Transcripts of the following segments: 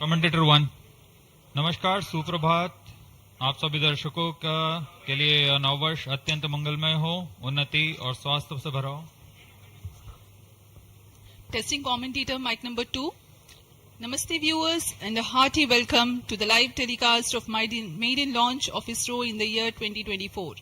Commentator 1। नमस्कार, सुप्रभात। आप सभी दर्शकों के लिए यह नववर्ष अत्यंत मंगलमय हो, उन्नति और स्वास्थ्य से भरा हो। Testing commentator mic number 2. Namaste viewers and a hearty welcome to the live telecast of maiden launch of ISRO in the year 2024.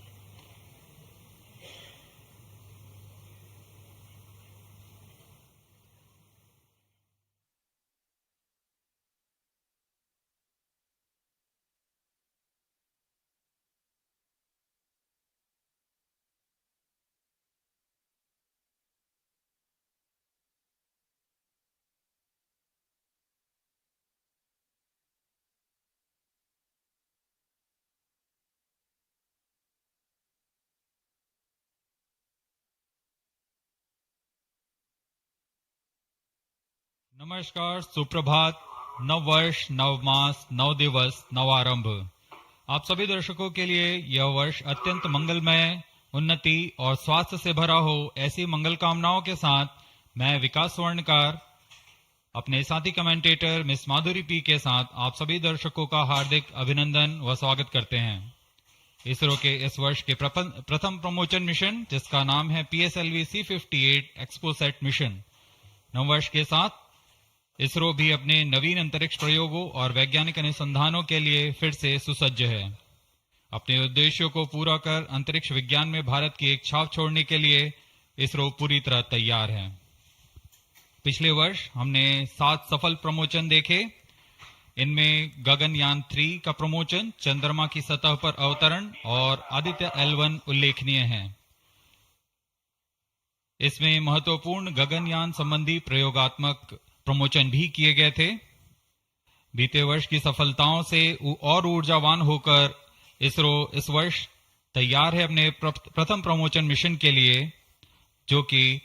नमस्कार, सुप्रभात, नव वर्ष, नव मास, नव दिवस, नवारंभ। आप सभी दर्शकों के लिए यह वर्ष अत्यंत मंगलमय, उन्नति और स्वास्थ्य से भरा हो, ऐसी मंगल कामनाओं के साथ मैं विकास स्वर्णकार अपने साथी कमेंटेटर मिस माधुरी पी के साथ आप सभी दर्शकों का हार्दिक अभिनंदन व स्वागत करते हैं। इसरो के इस वर्ष के प्रथम प्रमोशन मिशन, जिसका नाम है PSLV-C58 XPoSat मिशन। नववर्ष के साथ इसरो भी अपने नवीन अंतरिक्ष प्रयोगों और वैज्ञानिक अनुसंधानों के लिए फिर से सुसज्ज है। अपने उद्देश्यों को पूरा कर अंतरिक्ष विज्ञान में भारत की एक छाप छोड़ने के लिए इसरो पूरी तरह तैयार है। पिछले वर्ष हमने 7 सफल प्रमोशन देखे। इनमें गगनयान 3 का प्रमोशन, चंद्रमा की सतह पर अवतरण और आदित्य L1 उल्लेखनीय है। इसमें महत्वपूर्ण गगनयान संबंधी प्रयोगात्मक प्रमोशन भी किए गए थे। बीते वर्ष की सफलताओं से और ऊर्जावान होकर इसरो इस वर्ष तैयार है अपने प्रथम प्रमोशन मिशन के लिए, जो कि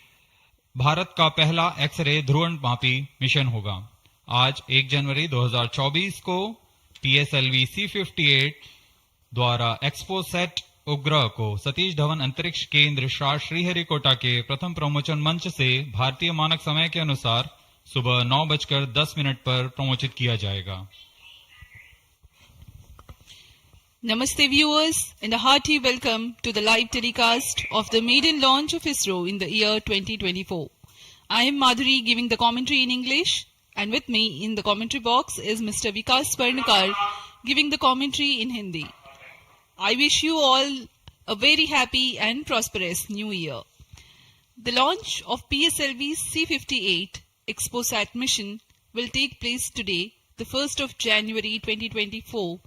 भारत का पहला एक्सरे ध्रुवणमापी मिशन होगा। आज 1 जनवरी 2024 को PSLV-C58 द्वारा XPoSat उपग्रह को सतीश धवन अंतरिक्ष केंद्र श्रीहरिकोटा के प्रथम प्रमोशन मंच से भारतीय मानक समय के अनुसार सुबह 9:10 पर प्रमोशित किया जाएगा। Namaste viewers and a hearty welcome to the live telecast of the maiden launch of ISRO in the year 2024. I am Madhuri giving the commentary in English, and with me in the commentary box is Mr. Vikas Swarnakar giving the commentary in Hindi. I wish you all a very happy and prosperous new year. The launch of PSLV-C58 XPoSat mission will take place today, the 1st of January 2024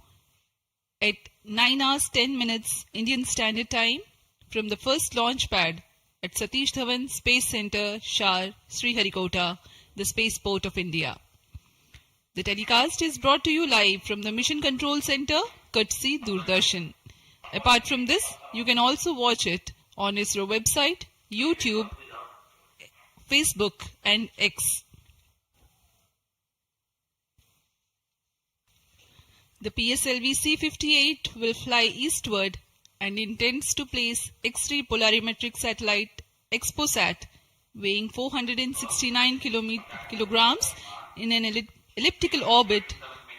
at 9:10 Indian Standard Time from the first launch pad at Satish Dhawan Space Center, Sriharikota, the spaceport of India. The telecast is brought to you live from the Mission Control Center, courtesy Doordarshan. Apart from this, you can also watch it on ISRO website, YouTube, Facebook and X. The PSLV-C58 will fly eastward and intends to place X-ray polarimetric satellite XPoSat weighing 469 kilograms in an elliptical orbit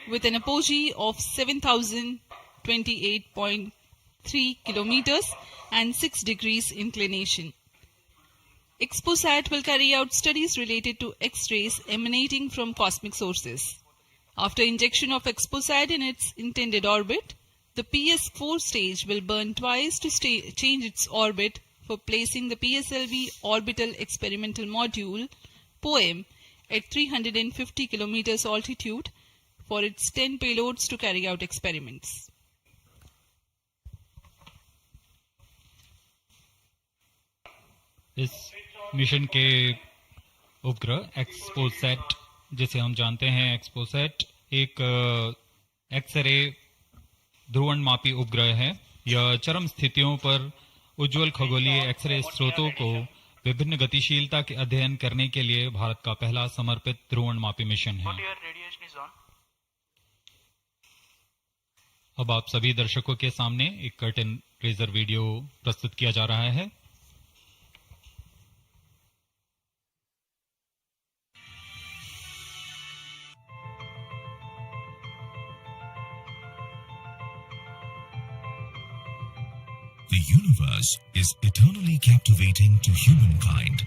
with an apogee of 7,028.3 kilometers and 6 degrees inclination. XPoSat will carry out studies related to X-rays emanating from cosmic sources. After injection of XPoSat in its intended orbit, the PS4 stage will burn twice to change its orbit for placing the PSLV Orbital Experimental Module (POEM) at 350 km altitude for its 10 payloads to carry out experiments. इस mission के उपग्रह XPoSat, जिसे हम जानते हैं XPoSat, एक x ray ध्रुवणमापी उपग्रह है। यह चरम स्थितियों पर उज्जवल खगोलीय एक्सरे स्रोतों को विभिन्न गतिशीलता के अध्ययन करने के लिए भारत का पहला समर्पित ध्रुवणमापी मिशन है। अब आप सभी दर्शकों के सामने एक कर्टन रेजर वीडियो प्रस्तुत किया जा रहा है। The universe is eternally captivating to humankind.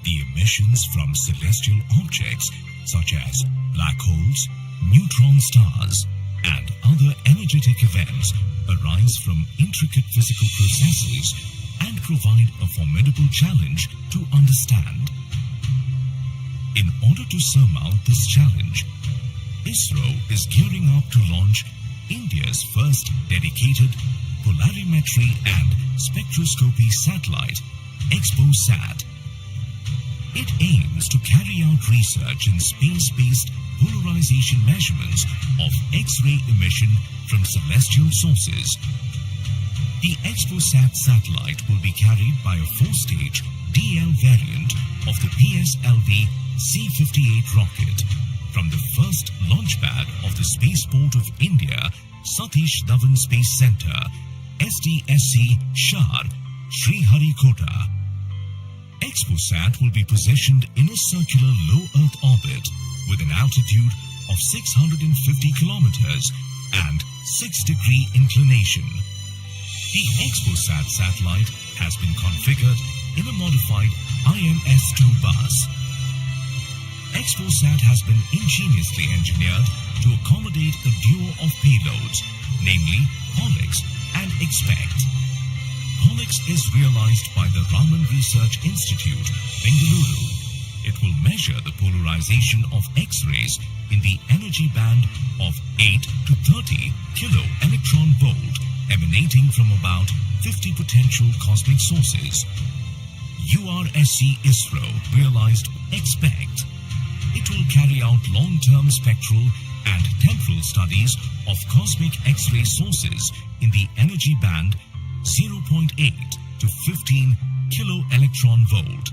The emissions from celestial objects such as black holes, neutron stars, and other energetic events arise from intricate physical processes and provide a formidable challenge to understand. In order to surmount this challenge, ISRO is gearing up to launch India's first dedicated polarimetry and spectroscopy satellite, XPoSat. It aims to carry out research in space-based polarization measurements of X-ray emission from celestial sources. The XPoSat satellite will be carried by a 4-stage DL variant of the PSLV-C58 rocket from the first launch pad of the Spaceport of India, Satish Dhawan Space Center, SDSC Shar, Sriharikota. XPoSat will be positioned in a circular low Earth orbit with an altitude of 650 kilometers and 6-degree inclination. The XPoSat satellite has been configured in a modified IMS-2 bus. XPoSat has been ingeniously engineered to accommodate a duo of payloads, namely POLIX and EXPECT. POLIX is realized by the Raman Research Institute, Bengaluru. It will measure the polarization of X-rays in the energy band of 8 to 30 kilo electron volt emanating from about 50 potential cosmic sources. URSC ISRO realized EXPECT. It will carry out long-term spectral and temporal studies of cosmic X-ray sources in the energy band 0.8 to 15 kilo electron volt.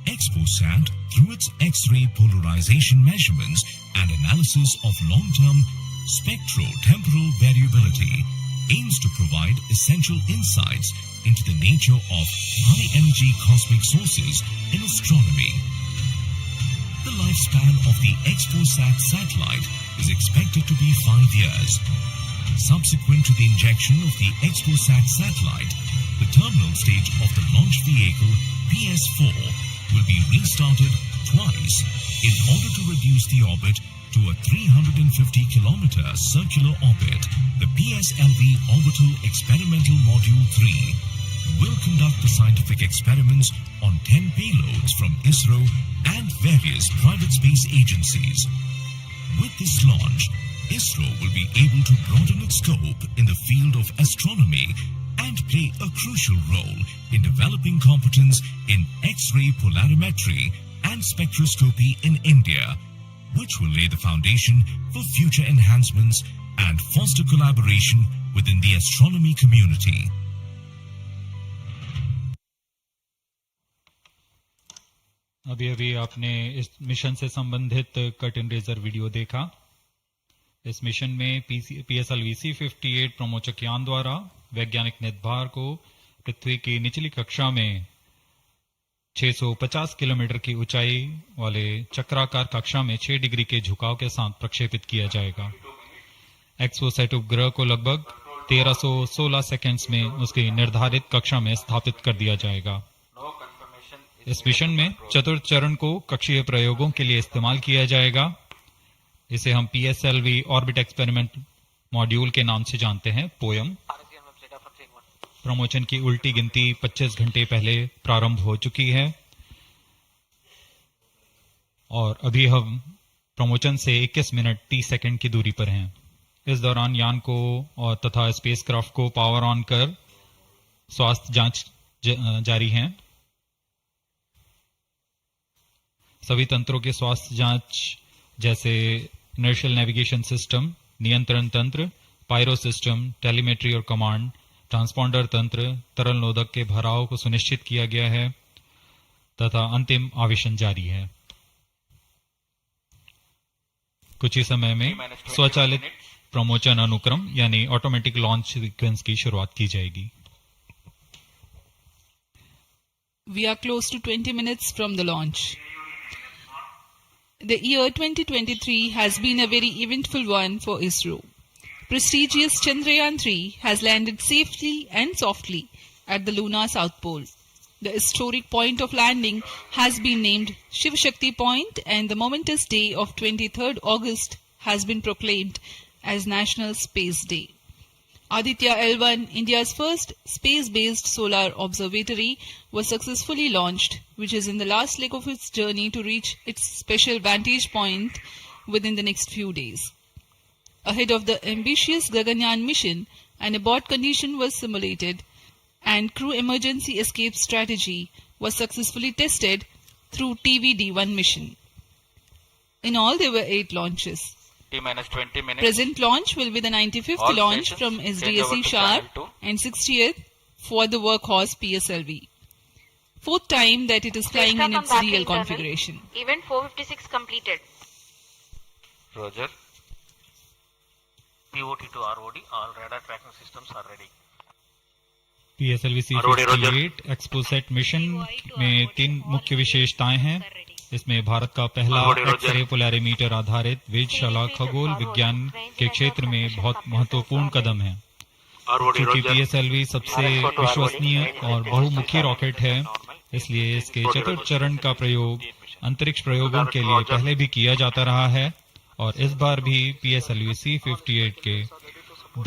XPoSat, through its X-ray polarization measurements and analysis of long-term spectro-temporal variability, aims to provide essential insights into the nature of high-energy cosmic sources in astronomy. The lifespan of the XPoSat satellite is expected to be 5 years. Subsequent to the injection of the XPoSat satellite, the terminal stage of the launch vehicle PS4 will be restarted twice in order to reduce the orbit to a 350-kilometer circular orbit. The PSLV Orbital Experimental Module 3 will conduct the scientific experiments on 10 payloads from ISRO and various private space agencies. With this launch, ISRO will be able to broaden its scope in the field of astronomy and play a crucial role in developing competence in X-ray polarimetry and spectroscopy in India, which will lay the foundation for future enhancements and foster collaboration within the astronomy community. अभी अभी आपने इस mission से संबंधित cut and razor video देखा। इस mission में PSLV-C58 प्रमोचक यान द्वारा वैज्ञानिक निर्धार को पृथ्वी की निचली कक्षा में 650 किलोमीटर की ऊंचाई वाले चक्राकार कक्षा में 6 डिग्री के झुकाव के साथ प्रक्षेपित किया जाएगा। एक्सपोसैट उपग्रह को लगभग 1316 सेकंड्स में उसकी निर्धारित कक्षा में स्थापित कर दिया जाएगा। इस मिशन में चतुर्थ चरण को कक्षीय प्रयोगों के लिए इस्तेमाल किया जाएगा। इसे हम PSLV ऑर्बिट एक्सपेरिमेंट मॉड्यूल के नाम से जानते हैं, पोयम। प्रमोचन की उल्टी गिनती 25 घंटे पहले प्रारंभ हो चुकी है और अभी हम प्रमोचन से 21 मिनट 30 सेकंड की दूरी पर हैं। इस दौरान यान को और तथा स्पेसक्राफ्ट को पावर ऑन कर स्वास्थ्य जांच जारी है। सभी तंत्रों के स्वास्थ्य जांच जैसे इनर्शियल नेविगेशन सिस्टम, नियंत्रण तंत्र, पायरो सिस्टम, टेलीमेट्री और कमांड, ट्रांसपॉन्डर तंत्र, तरल नोदक के भराव को सुनिश्चित किया गया है तथा अंतिम आवेशन जारी है। कुछ ही समय में स्वचालित प्रमोचन अनुक्रम यानी ऑटोमेटिक लॉन्च सीक्वेंस की शुरुआत की जाएगी। We are close to 20 minutes from the launch. The year 2023 has been a very eventful one for ISRO. prestigious Chandrayaan-3 has landed safely and softly at the lunar South Pole. The historic point of landing has been named Shiv Shakti Point, and the momentous day of 23rd August has been proclaimed as National Space Day. Aditya L1, India's first space-based solar observatory, was successfully launched, which is in the last leg of its journey to reach its special vantage point within the next few days. Ahead of the ambitious Gaganyaan mission, an abort condition was simulated and crew emergency escape strategy was successfully tested through TVD-1 mission. In all, there were 8 launches. T-minus 20 minutes. Present launch will be the 95th All launch stations from change SDSE over to Sharp channel 2. and 60th for the workhorse PSLV. 4th time that it is flying in its real configuration. Event 456 completed. Roger. POT to ROD, all radar tracking systems are ready. PSLV-C58 XPoSat mission में 3 मुख्य विशेषताएं हैं। इसमें भारत का पहला x ray polarimeter आधारित वेधशाला खगोल विज्ञान के क्षेत्र में बहुत महत्वपूर्ण कदम है। क्योंकि PSLV सबसे विश्वसनीय और बहुमुखी रॉकेट है, इसलिए इसके चतुर्थ चरण का प्रयोग अंतरिक्ष प्रयोगों के लिए पहले भी किया जाता रहा है और इस बार भी PSLV-C58 के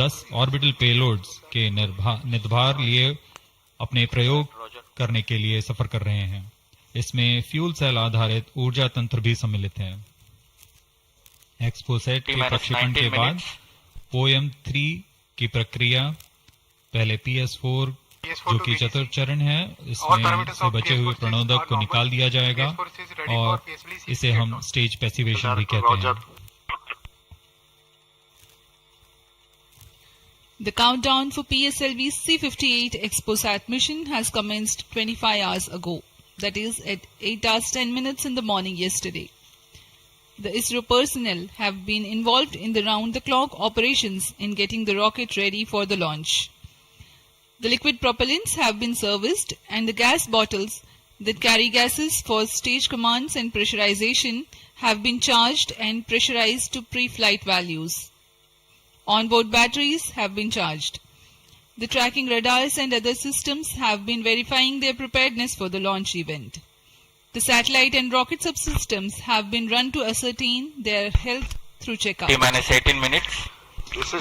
10 ऑर्बिटल पेलोड्स के निर्धार लिए अपने प्रयोग करने के लिए सफर कर रहे हैं। इसमें फ्यूल सेल आधारित ऊर्जा तंत्र भी सम्मिलित है। एक्सपोसैट के प्रक्षेपण के बाद OM3 की प्रक्रिया पहले PS4 जो कि चतुर्थ चरण है, इसमें से बचे हुए प्रणोदक को निकाल दिया जाएगा और इसे हम स्टेज पैसिवेशन भी कहते हैं। The countdown for PSLV-C58 XPoSat mission has commenced 25 hours ago, that is at 8 hours 10 minutes in the morning yesterday. The ISRO personnel have been involved in the round-the-clock operations in getting the rocket ready for the launch. The liquid propellants have been serviced and the gas bottles that carry gases for stage commands and pressurization have been charged and pressurized to pre-flight values. Onboard batteries have been charged. The tracking radars and other systems have been verifying their preparedness for the launch event. The satellite and rocket subsystems have been run to ascertain their health through checkout. T-minus 18 minutes.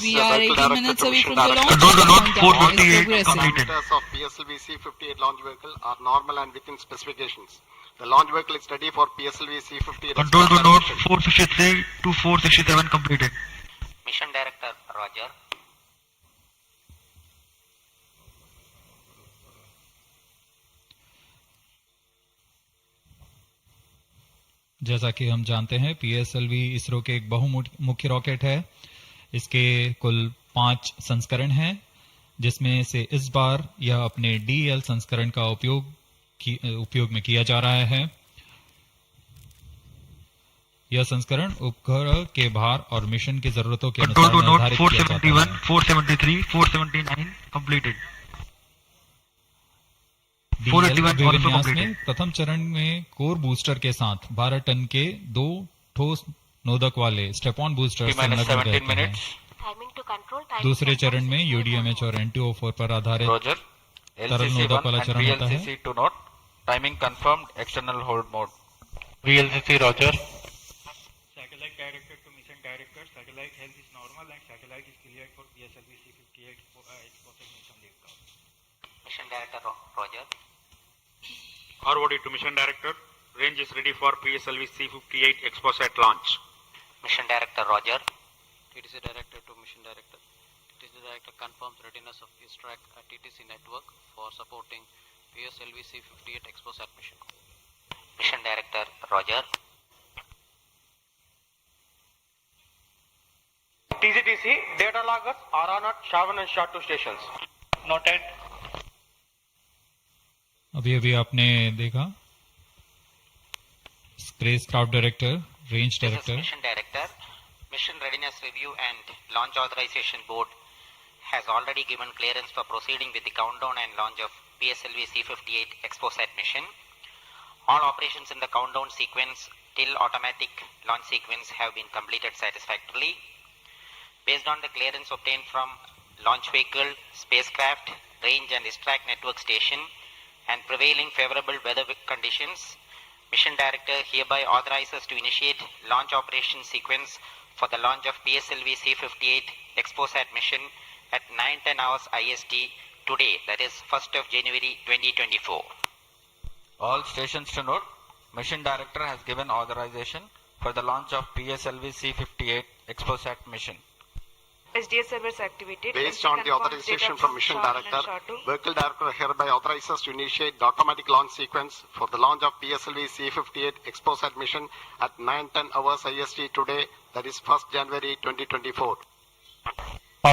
We are 18 minutes away from the launch. Control the node Countdown is 458 progressing. completed. Parameters of PSLV-C58 launch vehicle are normal and within specifications. The launch vehicle is ready for PSLV-C58. Control the node 463 to 467 completed. Mission Director Roger. जैसा कि हम जानते हैं, PSLV ISRO के एक बहुमुखी rocket है। इसके कुल 5 संस्करण हैं, जिसमें से इस बार यह अपने DL संस्करण का उपयोग में किया जा रहा है। यह संस्करण उपग्रह के भार और मिशन की जरूरतों के अनुसार Control to node निर्धारित किया जाता 471, है। 473, 479 completed. DL 481 also विन्यास completed. में प्रथम चरण में कोर बूस्टर के साथ 12 टन के 2 ठोस नोदक वाले स्टेप-ऑन बूस्टर T-minus संलग्न 17 रहते हैं। minutes. Timing to control. Timing दूसरे to चरण में control. UDMH और NTO4 पर आधारित Roger. तरल LCC नोदक 1 वाला and चरण होता है। VLCC 2 node. Timing confirmed. External hold mode. VLCC Roger. Satellite directed to mission director. Satellite health is normal and satellite is cleared for PSLV-C58 XPoSat mission liftoff. Mission Director Roger. ROD to mission director. Range is ready for PSLV-C58 XPoSat launch. Mission Director Roger. TTC Director to Mission Director. TTC Director confirms readiness of ISRO TTC network for supporting PSLV-C58 XPoSat mission. Mission Director Roger. TGTC data loggers are on at Shavan and SHA-2 stations. Noted. अभी आपने देखा spacecraft director, range This is director. Mission Director. Mission Readiness Review and Launch Authorization Board has already given clearance for proceeding with the countdown and launch of PSLV-C58 XPoSat mission. All operations in the countdown sequence till automatic launch sequence have been completed satisfactorily. Based on the clearance obtained from launch vehicle, spacecraft, range and ISRO network station and prevailing favorable weather conditions, Mission Director hereby authorizes to initiate launch operation sequence for the launch of PSLV-C58 XPoSat mission at 9:10 hours IST today, that is 1st of January 2024. All stations to note, Mission Director has given authorization for the launch of PSLV-C58 XPoSat mission. SDS servers activated. Based on the authorization from Mission Director, Vehicle Director hereby authorizes to initiate the automatic launch sequence for the launch of PSLV-C58 XPoSat mission at 9:10 hours IST today, that is 1st January 2024.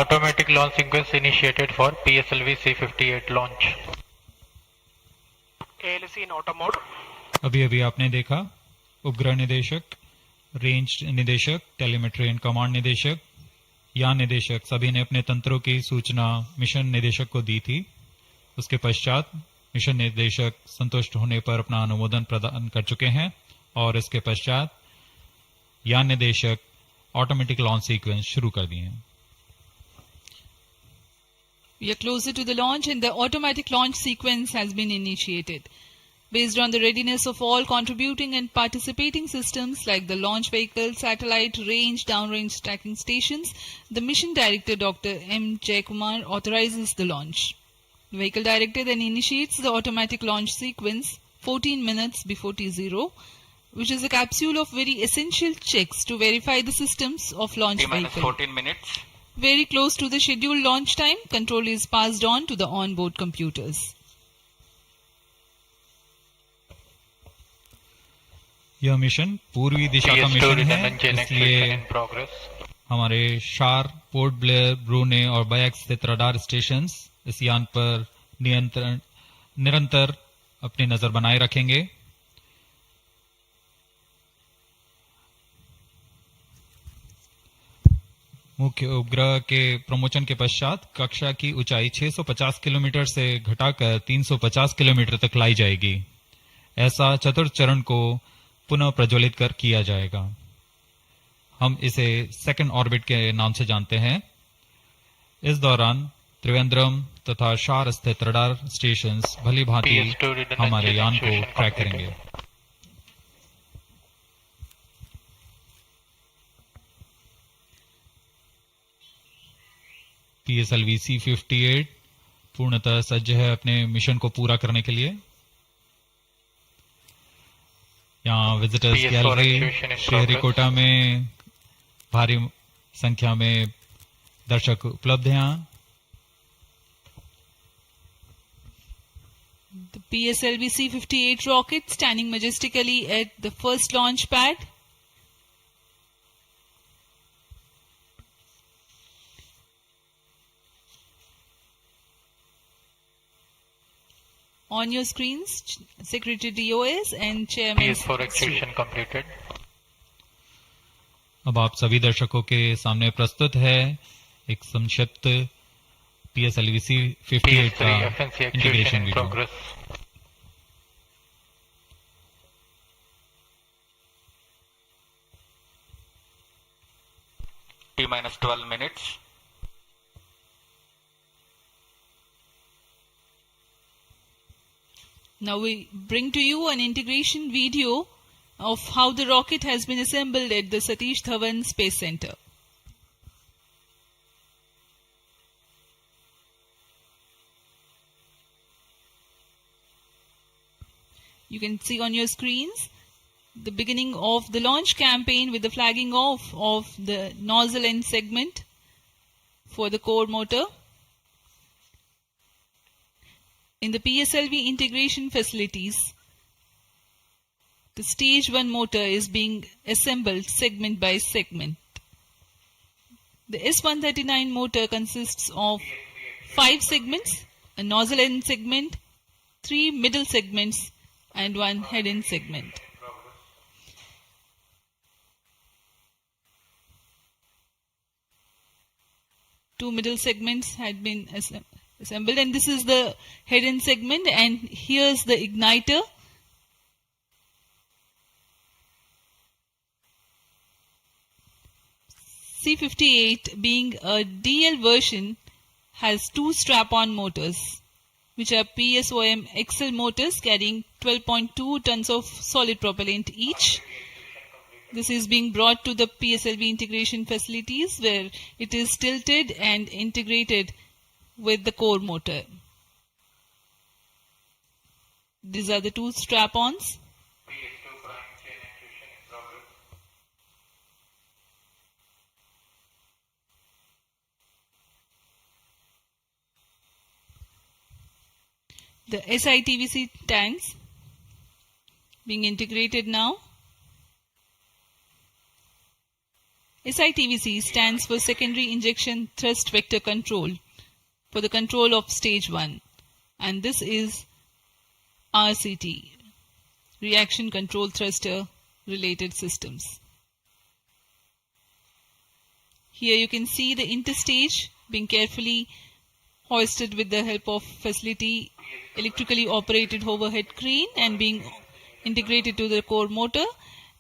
Automatic launch sequence initiated for PSLV-C58 launch. ALC in auto mode. अभी अभी आपने देखा उपग्रह निदेशक, range निदेशक, telemetry and command निदेशक, यान निदेशक सभी ने अपने तंत्रों की सूचना मिशन निदेशक को दी थी। उसके पश्चात मिशन निदेशक संतुष्ट होने पर अपना अनुमोदन प्रदान कर चुके हैं और इसके पश्चात यान निदेशक ऑटोमेटिक लॉन्च सीक्वेंस शुरू कर दिए हैं। We are closer to the launch and the automatic launch sequence has been initiated. Based on the readiness of all contributing and participating systems like the launch vehicle, satellite, range, downrange tracking stations, the Mission Director Dr. M. Jayakumar authorizes the launch. The Vehicle Director then initiates the automatic launch sequence 14 minutes before T0, which is a capsule of very essential checks to verify the systems of launch vehicle. 14 minutes. Very close to the scheduled launch time, control is passed on to the onboard computers. यह mission पूर्वी दिशा का mission है, इसलिए हमारे शार, port Blair, ब्रूने और bike स्थित radar stations इस यान पर निरंतर अपनी नजर बनाए रखेंगे। मुख्य उपग्रह के प्रमोशन के पश्चात कक्षा की ऊंचाई 650 किलोमीटर से घटाकर 350 किलोमीटर तक लाई जाएगी। ऐसा चतुर्थ चरण को पुनः प्रज्वलित किया जाएगा। हम इसे सेकंड ऑर्बिट के नाम से जानते हैं। इस दौरान त्रिवेंद्रम तथा शार स्थित रडार स्टेशंस भली भांति हमारे यान को ट्रैक करेंगे। PSLV-C58 पूर्णतः सज्ज है अपने मिशन को पूरा करने के लिए। यहाँ विजिटर्स गैलरी श्रीहरिकोटा में भारी संख्या में दर्शक उपलब्ध हैं। यहाँ The PSLV-C58 rocket standing majestically at the first launch pad. On your screens, Secretary DOS and Chairman. PS4 activation completed. अब आप सभी दर्शकों के सामने प्रस्तुत है एक संक्षिप्त PSLV-C58 का integration video. T-12 minutes. Now we bring to you an integration video of how the rocket has been assembled at the Satish Dhawan Space Center. You can see on your screens the beginning of the launch campaign with the flagging off of the nozzle end segment for the core motor. In the PSLV integration facilities, the stage 1 motor is being assembled segment by segment. The S139 motor consists of 5 segments, a nozzle end segment, 3 middle segments and 1 head end segment. Two middle segments had been assembled, and this is the head end segment, and here's the igniter. C58, being a DL version, has two strap-on motors, which are PSOM XL motors carrying 12.2 tons of solid propellant each. This is being brought to the PSLV integration facilities where it is tilted and integrated with the core motor. These are the two strap-ons. The SITVC tanks being integrated now. SITVC stands for Secondary Injection Thrust Vector Control for the control of stage 1, and this is RCT, Reaction Control Thruster related systems. Here you can see the interstage being carefully hoisted with the help of facility electrically operated overhead crane and being integrated to the core motor.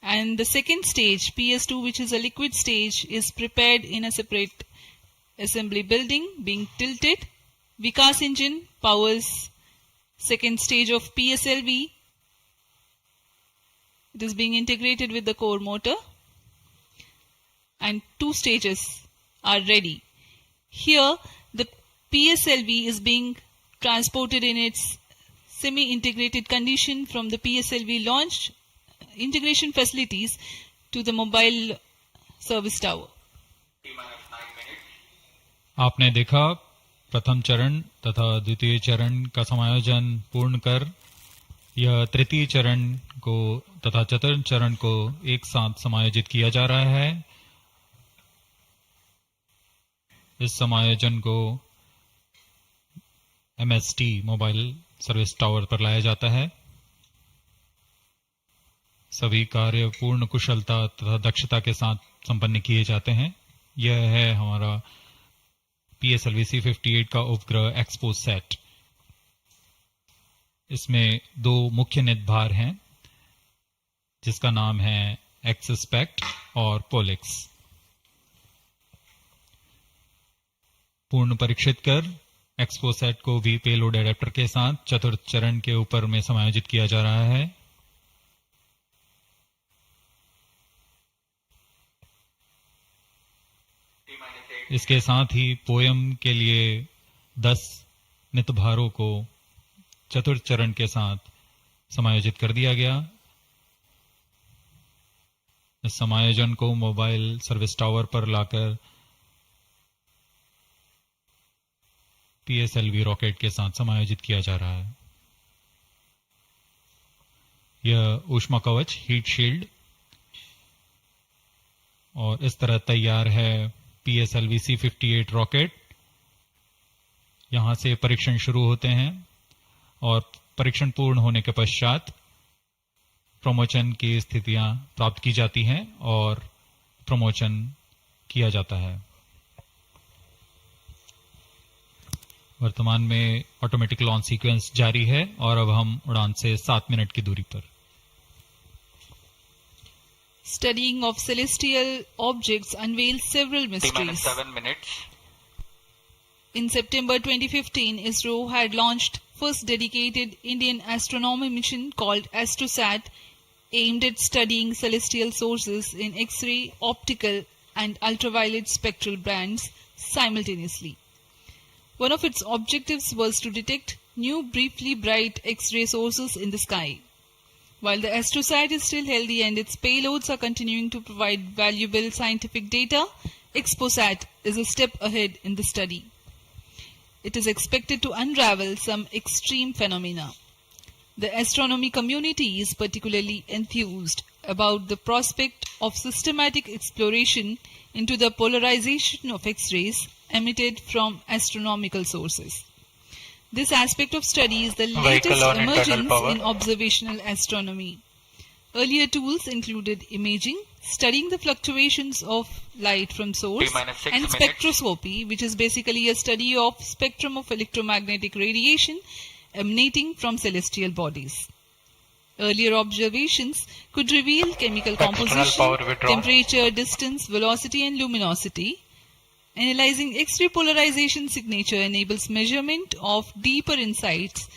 And the second stage, PS2, which is a liquid stage, is prepared in a separate assembly building being tilted. Vikas engine powers second stage of PSLV. It is being integrated with the core motor and two stages are ready. Here the PSLV is being transported in its semi-integrated condition from the PSLV launch integration facilities to the mobile service tower. आपने देखा प्रथम चरण तथा द्वितीय चरण का समायोजन पूर्ण कर यह तृतीय चरण को तथा चतुर्थ चरण को एक साथ समायोजित किया जा रहा है। इस समायोजन को MST मोबाइल सर्विस टावर पर लाया जाता है। सभी कार्य पूर्ण कुशलता तथा दक्षता के साथ संपन्न किए जाते हैं। यह है हमारा PSLV-C58 का उपग्रह XPoSat। इसमें दो मुख्य निदभार हैं जिसका नाम है XSPECT और POLIX। पूर्ण परीक्षित कर XPoSat को भी पेलोड एडेप्टर के साथ चतुर्थ चरण के ऊपर में समायोजित किया जा रहा है। इसके साथ ही पोयम के लिए 10 नितभारों को चतुर्थ चरण के साथ समायोजित कर दिया गया। इस समायोजन को मोबाइल सर्विस टावर पर लाकर PSLV रॉकेट के साथ समायोजित किया जा रहा है। यह ऊष्मा कवच हीट शील्ड और इस तरह तैयार है PSLV-C58 रॉकेट। यहां से परीक्षण शुरू होते हैं और परीक्षण पूर्ण होने के पश्चात प्रमोशन की स्थितियां प्राप्त की जाती हैं और प्रमोशन किया जाता है। वर्तमान में ऑटोमेटिक लॉन्च सीक्वेंस जारी है और अब हम उड़ान से 7 मिनट की दूरी पर। Studying of celestial objects unveils several mysteries. 7 minutes. In September 2015, ISRO had launched first dedicated Indian astronomy mission called AstroSat, aimed at studying celestial sources in X-ray, optical and ultraviolet spectral bands simultaneously. One of its objectives was to detect new briefly bright X-ray sources in the sky. While the AstroSat is still healthy and its payloads are continuing to provide valuable scientific data, XPoSat is a step ahead in the study. It is expected to unravel some extreme phenomena. The astronomy community is particularly enthused about the prospect of systematic exploration into the polarization of X-rays emitted from astronomical sources. This aspect of study is the latest emergence in observational astronomy. Earlier tools included imaging, studying the fluctuations of light from source, and spectroscopy, which is basically a study of spectrum of electromagnetic radiation emanating from celestial bodies. Earlier observations could reveal chemical External composition, power withdrawn. temperature, distance, velocity and luminosity. Analyzing X-ray polarization signature enables measurement of deeper insights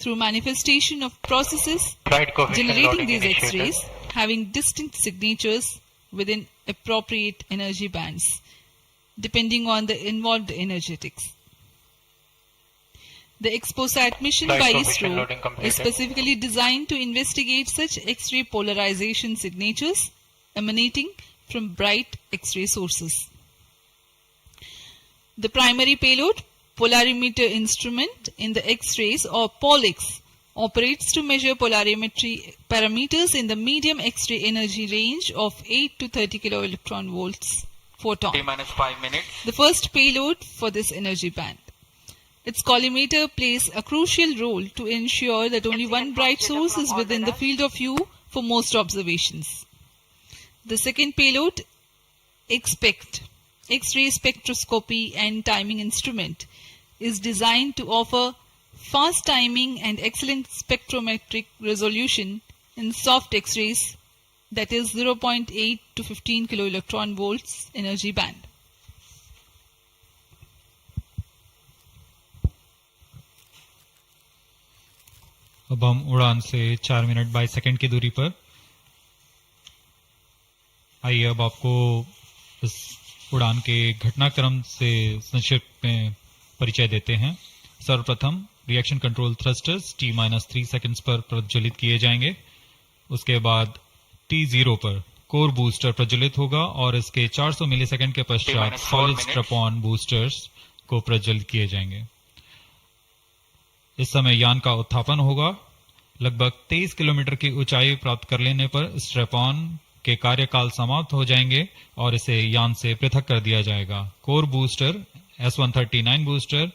through manifestation of processes Flight coefficient generating loading these initiated. X-rays having distinct signatures within appropriate energy bands, depending on the involved energetics. The XPoSat mission Flight by coefficient ISRO loading completed. is specifically designed to investigate such X-ray polarization signatures emanating from bright X-ray sources. The primary payload, polarimeter instrument in the X-rays or POLIX, operates to measure polarimetry parameters in the medium X-ray energy range of 8 to 30 kiloelectron volts photon. T-5 minutes. The first payload for this energy band. Its collimator plays a crucial role to ensure that only one bright source is within the field of view for most observations. The second payload, XPECT, X-ray spectroscopy and timing instrument, is designed to offer fast timing and excellent spectrometric resolution in soft X-rays, that is 0.8 to 15 kiloelectron volts energy band. अब हम उड़ान से 4 minute 22 second की दूरी पर। आइए अब आपको इस उड़ान के घटनाक्रम से संक्षिप्त में परिचय देते हैं। सर्वप्रथम reaction control thrusters T-3 seconds पर प्रज्वलित किए जाएंगे। उसके बाद T0 पर कोर बूस्टर प्रज्वलित होगा और इसके 400 मिलीसेकंड के पश्चात सॉलिड स्ट्रैप-ऑन बूस्टर्स को प्रज्वलित किए जाएंगे। इस समय यान का उत्थापन होगा। लगभग 23 किलोमीटर की ऊंचाई प्राप्त कर लेने पर स्ट्रैप-ऑन के कार्यकाल समाप्त हो जाएंगे और इसे यान से पृथक कर दिया जाएगा। कोर बूस्टर S139 बूस्टर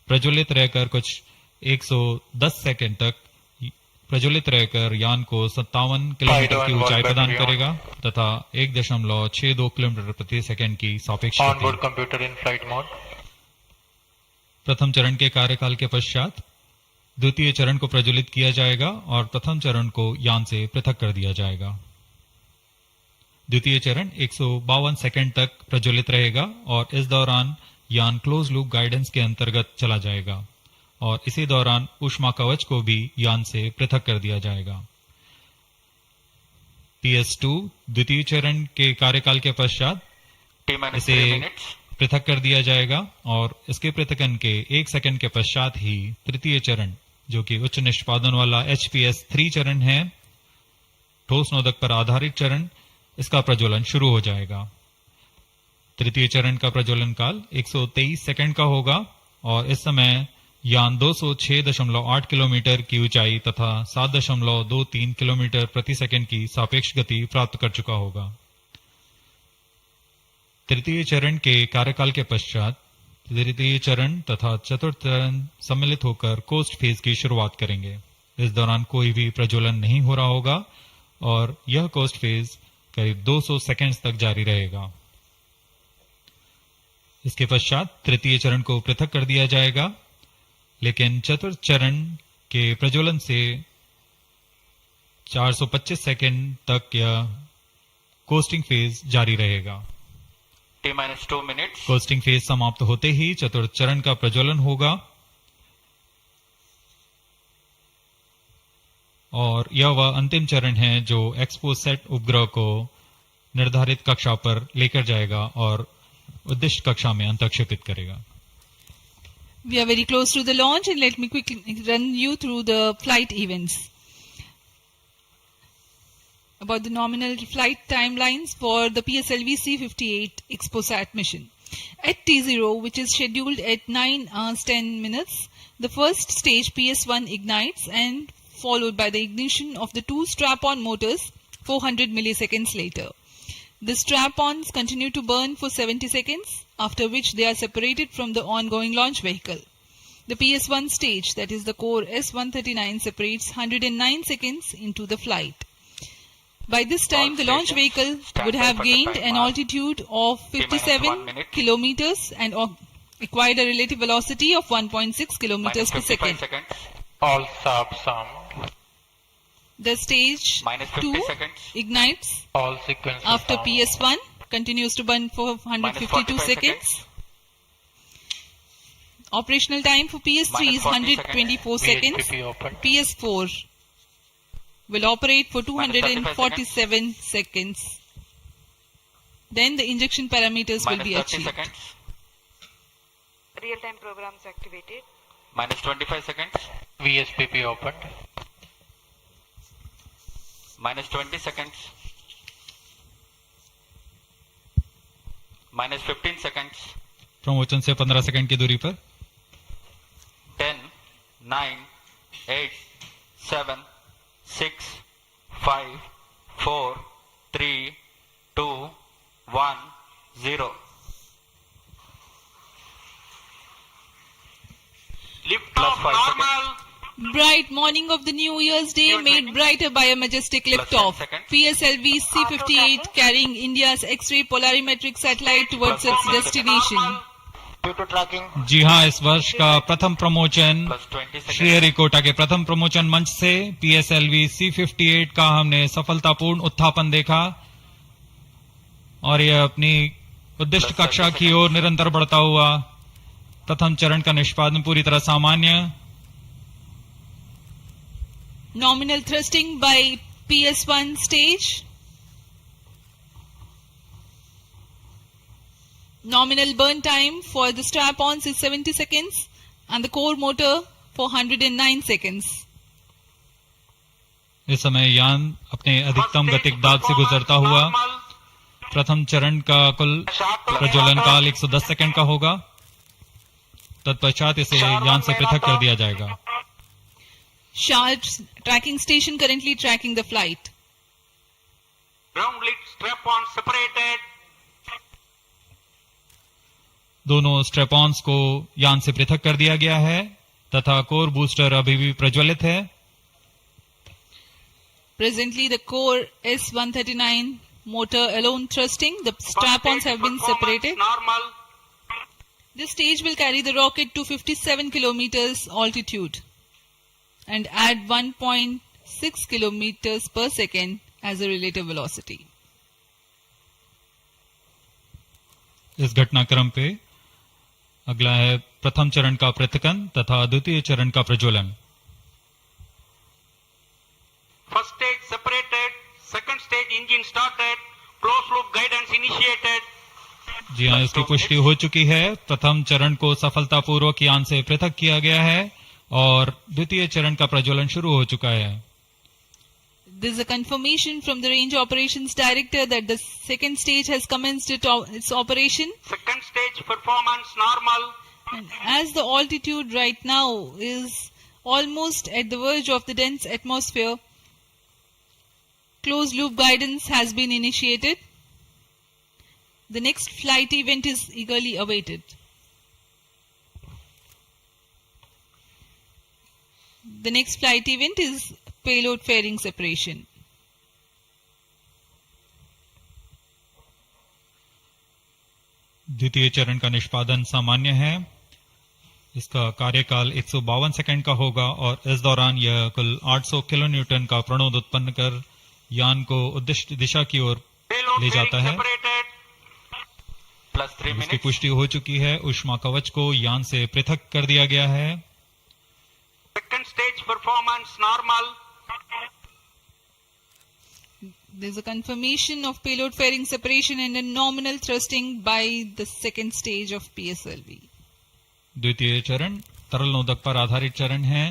प्रज्वलित रहकर कुछ 110 सेकंड तक प्रज्वलित रहकर यान को 57 किलोमीटर की ऊंचाई प्रदान करेगा तथा 1.62 किलोमीटर प्रति सेकंड की सापेक्ष Onboard computer in flight mode. प्रथम चरण के कार्यकाल के पश्चात द्वितीय चरण को प्रज्वलित किया जाएगा और प्रथम चरण को यान से पृथक कर दिया जाएगा। द्वितीय चरण 152 सेकंड तक प्रज्वलित रहेगा और इस दौरान यान क्लोज लूप गाइडेंस के अंतर्गत चला जाएगा और इसी दौरान ऊष्मा कवच को भी यान से पृथक कर दिया जाएगा। PS2 द्वितीय चरण के कार्यकाल के पश्चात इसे पृथक कर दिया जाएगा और इसके पृथकन के 1 सेकंड के पश्चात ही तृतीय चरण, जो कि उच्च निष्पादन वाला HPS3 चरण है, ठोस नोदक पर आधारित चरण, इसका प्रज्वलन शुरू हो जाएगा। तृतीय चरण का प्रज्वलन काल 123 सेकंड का होगा और इस समय यान 206.8 किलोमीटर की ऊंचाई तथा 7.23 किलोमीटर प्रति सेकंड की सापेक्ष गति प्राप्त कर चुका होगा। तृतीय चरण के कार्यकाल के पश्चात तृतीय चरण तथा चतुर्थ चरण सम्मिलित होकर कोस्ट फेज की शुरुआत करेंगे। इस दौरान कोई भी प्रज्वलन नहीं हो रहा होगा और यह कोस्ट फेज करीब 200 सेकंड्स तक जारी रहेगा। इसके पश्चात तृतीय चरण को पृथक कर दिया जाएगा, लेकिन चतुर्थ चरण के प्रज्वलन से 425 सेकंड तक यह कोस्टिंग फेज जारी रहेगा। T-2 minutes. कोस्टिंग फेज समाप्त होते ही चतुर्थ चरण का प्रज्वलन होगा और यह वह अंतिम चरण है जो XPoSat उपग्रह को निर्धारित कक्षा पर लेकर जाएगा और उद्दिष्ट कक्षा में अंतक्षेपित करेगा। We are very close to the launch and let me quickly run you through the flight events. About the nominal flight timelines for the PSLV-C58 XPoSat mission. At T0, which is scheduled at 9 hours 10 minutes, the first stage PS1 ignites and followed by the ignition of the two strap-on motors 400 milliseconds later. The strap-ons continue to burn for 70 seconds, after which they are separated from the ongoing launch vehicle. The PS1 stage, that is the core S139, separates 109 seconds into the flight. By this time, the launch vehicle would have gained an altitude of 57 kilometers and acquired a relative velocity of 1.6 kilometers per second. All subs armed. The stage minus 50 2 seconds. ignites All sequences after on. PS1, continues to burn for Minus 152 45 seconds. Operational time for PS3 Minus is 40 124 seconds. VHPP open. PS4 will operate for Minus 35 247 seconds. Then the injection parameters will Minus be 30 achieved. seconds. Real-time programs activated. Minus 25 seconds. VSPP opened. Minus 20 seconds. Minus 15 seconds. Promotion से 15 second की दूरी पर 10, 9, 8, 7, 6, 5, 4, 3, 2, 1, 0. Lift Plus off 5 normal. Bright morning of the New Year's Day made brighter by a majestic liftoff. PSLV-C58 carrying India's X-ray polarimetric satellite towards its destination. Due to tracking. जी हाँ, इस वर्ष का प्रथम promotion Plus 20 seconds. Sriharikota के प्रथम promotion मंच से PSLV C58 का हमने सफलतापूर्ण उत्थापन देखा और यह अपनी उद्दिष्ट कक्षा की ओर निरंतर बढ़ता हुआ प्रथम चरण का निष्पादन पूरी तरह सामान्य. Nominal thrusting by PS1 stage. Nominal burn time for the strap-ons is 70 seconds and the core motor for 109 seconds. इस समय यान अपने अधिकतम गतिक दाब से गुजरता हुआ प्रथम चरण का कुल प्रज्वलन काल 110 सेकंड का होगा. तत्पश्चात इसे यान से पृथक कर दिया जाएगा. Sharp's tracking station currently tracking the flight. Ground lid strap-on separated. दोनों स्ट्रेपॉन्स को यान से पृथक कर दिया गया है तथा कोर बूस्टर अभी भी प्रज्वलित है. Presently the core S139 motor alone thrusting. The strap-ons have been separated. Normal. This stage will carry the rocket to 57 kilometers altitude and add 1.6 kilometers per second as a relative velocity. इस घटनाक्रम पे अगला है प्रथम चरण का पृथकन तथा द्वितीय चरण का प्रज्वलन. First stage separated. Second stage engine started. Closed loop guidance initiated. जी हाँ, इसकी पुष्टि हो चुकी है. प्रथम चरण को सफलतापूर्वक यान से पृथक किया गया है और द्वितीय चरण का प्रज्वलन शुरू हो चुका है. This is a confirmation from the Range Operations Director that the second stage has commenced its operation. Second stage performance normal. And as the altitude right now is almost at the verge of the dense atmosphere, closed loop guidance has been initiated. The next flight event is eagerly awaited. The next flight event is payload fairing separation. द्वितीय चरण का निष्पादन सामान्य है. इसका कार्यकाल 152 second का होगा और इस दौरान यह कुल 800 किलो न्यूटन का प्रणोद उत्पन्न कर यान को उद्दिष्ट दिशा की ओर ले जाता है. Plus 3 इसकी minutes. पुष्टि हो चुकी है. ऊष्मा कवच को यान से पृथक कर दिया गया है. Second stage performance normal. There is a confirmation of payload fairing separation and a nominal thrusting by the second stage of PSLV. द्वितीय चरण तरल नोदक पर आधारित चरण है.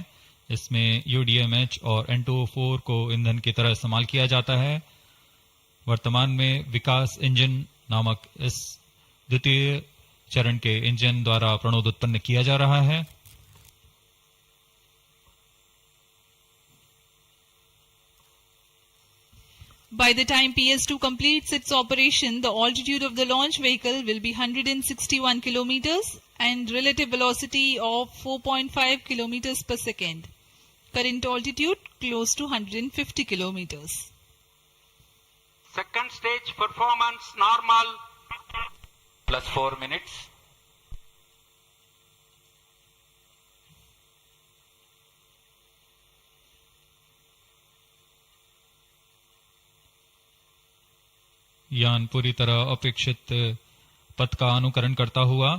इसमें UDMH और N2O4 को ईंधन की तरह इस्तेमाल किया जाता है. वर्तमान में विकास इंजन नामक इस द्वितीय चरण के इंजन द्वारा प्रणोद उत्पन्न किया जा रहा है. By the time PS2 completes its operation, the altitude of the launch vehicle will be 161 kilometers and relative velocity of 4.5 kilometers per second. Current altitude close to 150 kilometers. Second stage performance normal. Plus 4 minutes. यान पूरी तरह अपेक्षित पथ का अनुकरण करता हुआ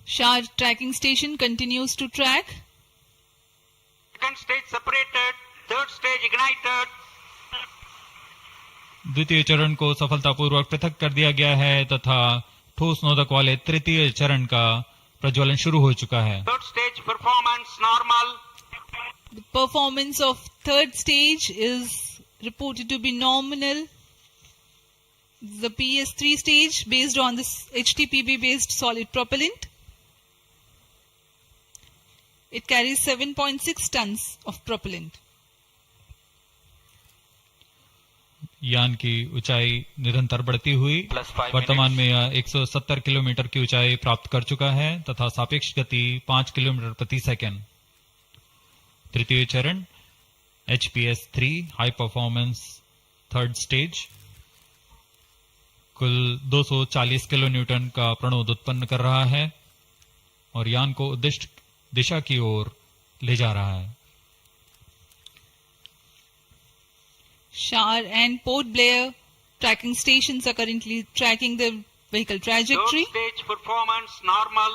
Shar tracking station continues to track. Second stage separated, third stage ignited. द्वितीय चरण को सफलतापूर्वक पृथक कर दिया गया है तथा ठोस नोदक वाले तृतीय चरण का प्रज्वलन शुरू हो चुका है। Third stage performance normal. The performance of third stage is reported to be nominal. The PS3 stage based on this HTPB based solid propellant. It carries 7.6 tons of propellant. यान की ऊंचाई निरंतर बढ़ती हुई वर्तमान में यह 170 किलोमीटर की ऊंचाई प्राप्त कर चुका है तथा सापेक्ष गति 5 किलोमीटर प्रति सेकंड। तृतीय चरण HPS3 high performance third stage कुल 240 किलो न्यूटन का प्रणोद उत्पन्न कर रहा है और यान को उद्दिष्ट दिशा की ओर ले जा रहा है। Shar and Port Blair tracking stations are currently tracking the vehicle trajectory. Third stage performance normal.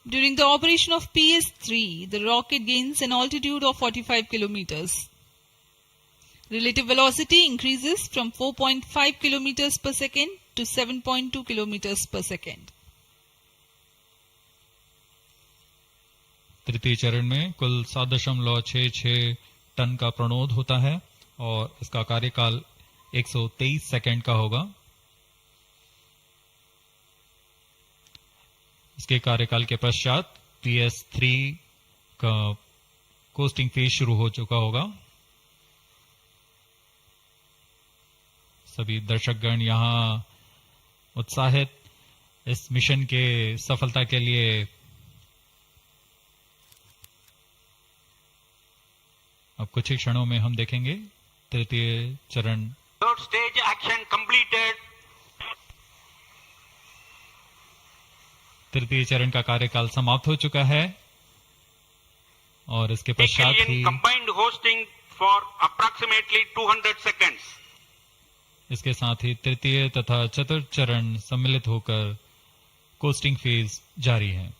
During the operation of PS3, the rocket gains an altitude of 45 kilometers. Relative velocity increases from 4.5 kilometers per second to 7.2 kilometers per second. तृतीय चरण में कुल 7.66 ton का प्रणोद होता है और इसका कार्यकाल 123 सेकंड का होगा। इसके कार्यकाल के पश्चात PS3 का कोस्टिंग फेज शुरू हो चुका होगा। सभी दर्शकगण यहां उत्साहित इस मिशन के सफलता के लिए अब कुछ ही क्षणों में हम देखेंगे तृतीय चरण। Third stage action completed. तृतीय चरण का कार्यकाल समाप्त हो चुका है और इसके पश्चात ही combined hosting for approximately 200 seconds. इसके साथ ही तृतीय तथा चतुर्थ चरण सम्मिलित होकर कोस्टिंग फेज जारी है।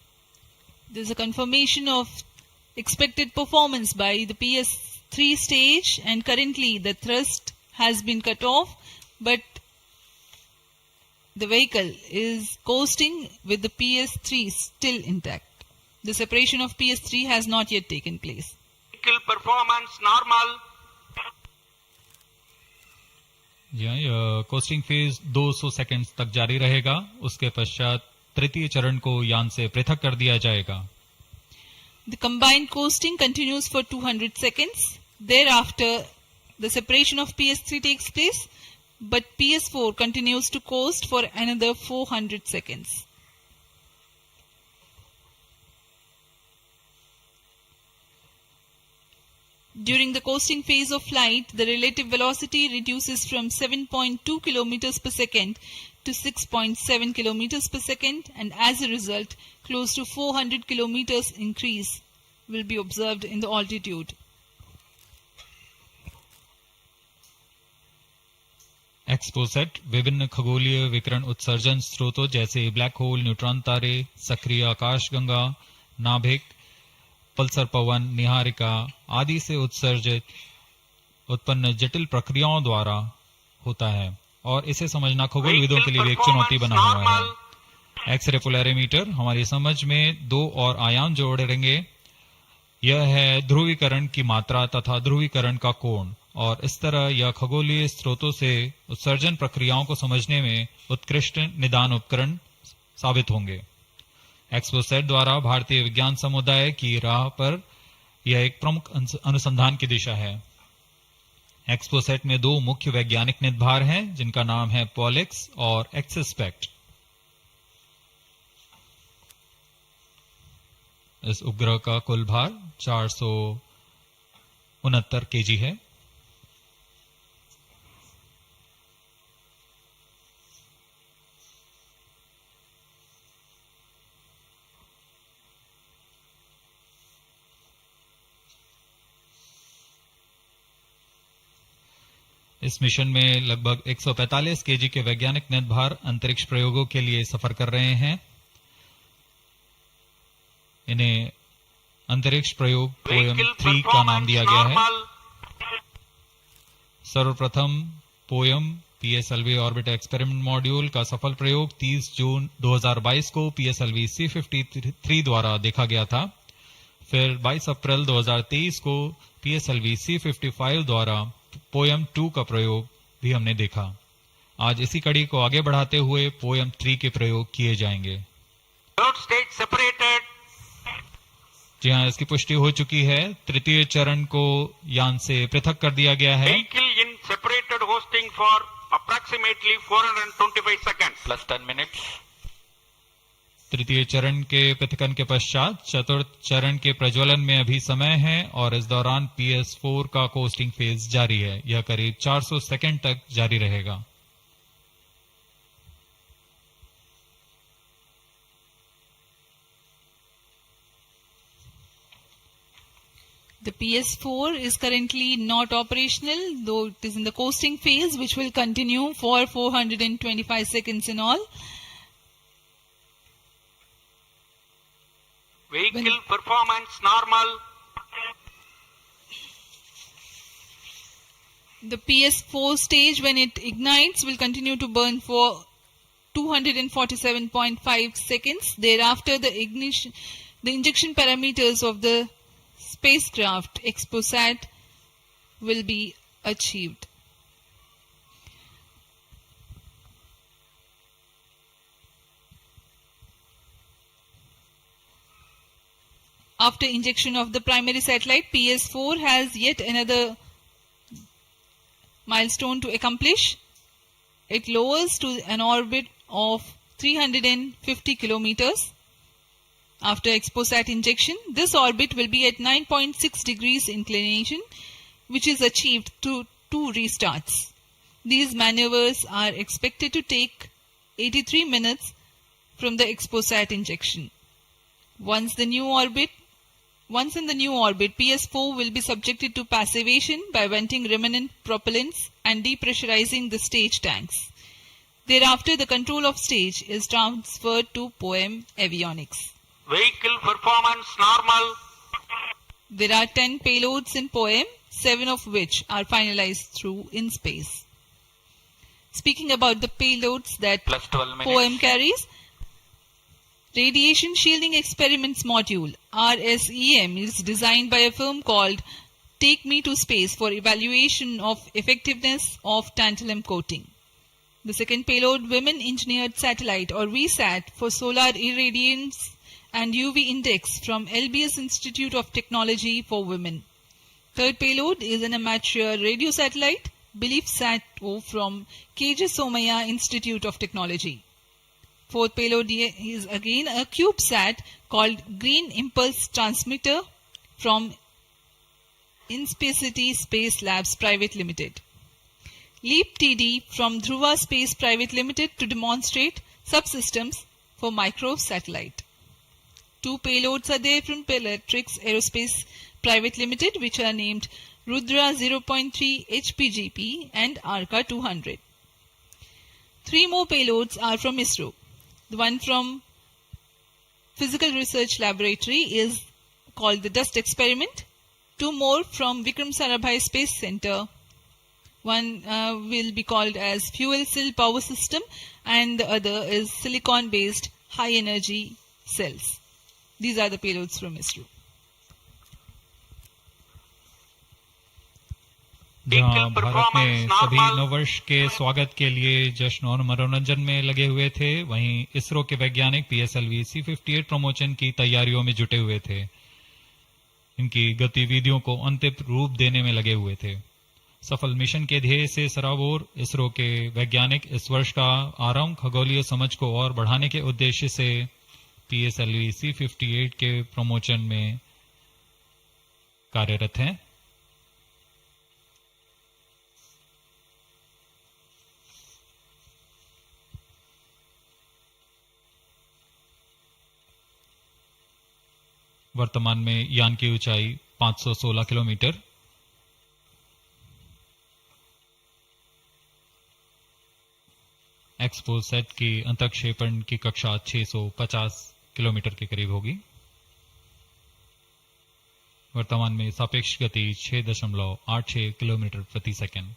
There is a confirmation of expected performance by the PS3 stage, and currently the thrust has been cut off, but the vehicle is coasting with the PS3 still intact. The separation of PS3 has not yet taken place. Vehicle performance normal. यह costing phase 200 seconds तक जारी रहेगा। उसके पश्चात तृतीय चरण को यान से पृथक कर दिया जाएगा। The combined coasting continues for 200 seconds. Thereafter, the separation of PS3 takes place, but PS4 continues to coast for another 400 seconds. During the coasting phase of flight, the relative velocity reduces from 7.2 kilometers per second to 6.7 kilometers per second, and as a result, close to 400 kilometers increase will be observed in the altitude. XPoSat विभिन्न खगोलीय विकिरण उत्सर्जन स्रोतों जैसे black hole, neutron तारे, सक्रिय आकाशगंगा, नाभिक, पल्सर पवन, निहारिका आदि से उत्सर्जित उत्पन्न जटिल प्रक्रियाओं द्वारा होता है और इसे समझना खगोलविदों के लिए एक चुनौती बना हुआ है। एक्सरे पोलैरिमीटर हमारी समझ में दो और आयाम जोड़ेंगे। यह है ध्रुवीकरण की मात्रा तथा ध्रुवीकरण का कोण, और इस तरह यह खगोलीय स्रोतों से उत्सर्जन प्रक्रियाओं को समझने में उत्कृष्ट निदान उपकरण साबित होंगे। एक्सपोसेट द्वारा भारतीय विज्ञान समुदाय की राह पर यह एक प्रमुख अनुसंधान की दिशा है। एक्सपोसेट में दो मुख्य वैज्ञानिक निदभार हैं जिनका नाम है पॉलिक्स और एक्सिस्पेक्ट। इस उपग्रह का कुल भार 469 केजी है। इस मिशन में लगभग 145 केजी के वैज्ञानिक निर्भर अंतरिक्ष प्रयोगों के लिए सफर कर रहे हैं। इन्हें अंतरिक्ष प्रयोग पोयम 3 का नाम दिया गया है। सर्वप्रथम poem PSLV orbit experiment module का सफल प्रयोग 30 जून 2022 को PSLV-C53 द्वारा देखा गया था। फिर 22 अप्रैल 2023 को PSLV-C55 द्वारा पोयम 2 का प्रयोग भी हमने देखा। आज इसी कड़ी को आगे बढ़ाते हुए पोयम 3 के प्रयोग किए जाएंगे। जी हाँ, इसकी पुष्टि हो चुकी है। तृतीय चरण को यान से पृथक कर दिया गया है। Separated hosting for approximately 425 seconds. Plus 10 minutes. तृतीय चरण के पृथकन के पश्चात चतुर्थ चरण के प्रज्वलन में अभी समय है और इस दौरान PS4 का कोस्टिंग फेज जारी है। यह करीब 400 सेकंड तक जारी रहेगा। The PS4 is currently not operational, though it is in the coasting phase, which will continue for 425 seconds in all. Vehicle performance normal. The PS4 stage, when it ignites, will continue to burn for 247.5 seconds. Thereafter, the injection parameters of the spacecraft XPoSat will be achieved. After injection of the primary satellite, PS4 has yet another milestone to accomplish. It lowers to an orbit of 350 kilometers. After XPoSat injection, this orbit will be at 9.6 degrees inclination, which is achieved through 2 restarts. These maneuvers are expected to take 83 minutes from the XPoSat injection. Once in the new orbit, PS4 will be subjected to passivation by venting remnant propellants and depressurizing the stage tanks. Thereafter, the control of stage is transferred to POEM avionics. Vehicle performance normal. There are 10 payloads in POEM, 7 of which are finalized through in space. Speaking about the payloads that POEM carries, Radiation Shielding Experiments Module RSEM is designed by a firm called Take Me to Space for evaluation of effectiveness of tantalum coating. The second payload, Women Engineered Satellite or VSAT for solar irradiance and UV index from LBS Institute of Technology for Women. Third payload is an amateur radio satellite, Belief Sat-O from KJ Somaya Institute of Technology. Fourth payload is again a CubeSat called Green Impulse Transmitter from Inspacity Space Labs Private Limited. LEAP TD from Dhruva Space Private Limited to demonstrate subsystems for microsatellite. 2 payloads are there from Pelatrix Aerospace Private Limited, which are named Rudra 0.3 HPGP and Arca 200. 3 more payloads are from ISRO. The one from Physical Research Laboratory is called the Dust Experiment. 2 more from Vikram Sarabhai Space Center. One will be called as Fuel Cell Power System and the other is Silicon Based High Energy Cells. These are the payloads from ISRO. जहाँ भारत में सभी नववर्ष के स्वागत के लिए जश्न और मनोरंजन में लगे हुए थे, वहीं इसरो के वैज्ञानिक PSLV-C58 प्रमोशन की तैयारियों में जुटे हुए थे। इनकी गतिविधियों को अंतिम रूप देने में लगे हुए थे। सफल मिशन के ध्येय से सराबोर इसरो के वैज्ञानिक इस वर्ष का आरंभ खगोलीय समझ को और बढ़ाने के उद्देश्य से PSLV-C58 के प्रमोशन में कार्यरत हैं। वर्तमान में यान की ऊंचाई 516 किलोमीटर, एक्सपोसैट की अंतक्षेपण की कक्षा 650 किलोमीटर के करीब होगी। वर्तमान में सापेक्ष गति 6.86 किलोमीटर प्रति सेकंड।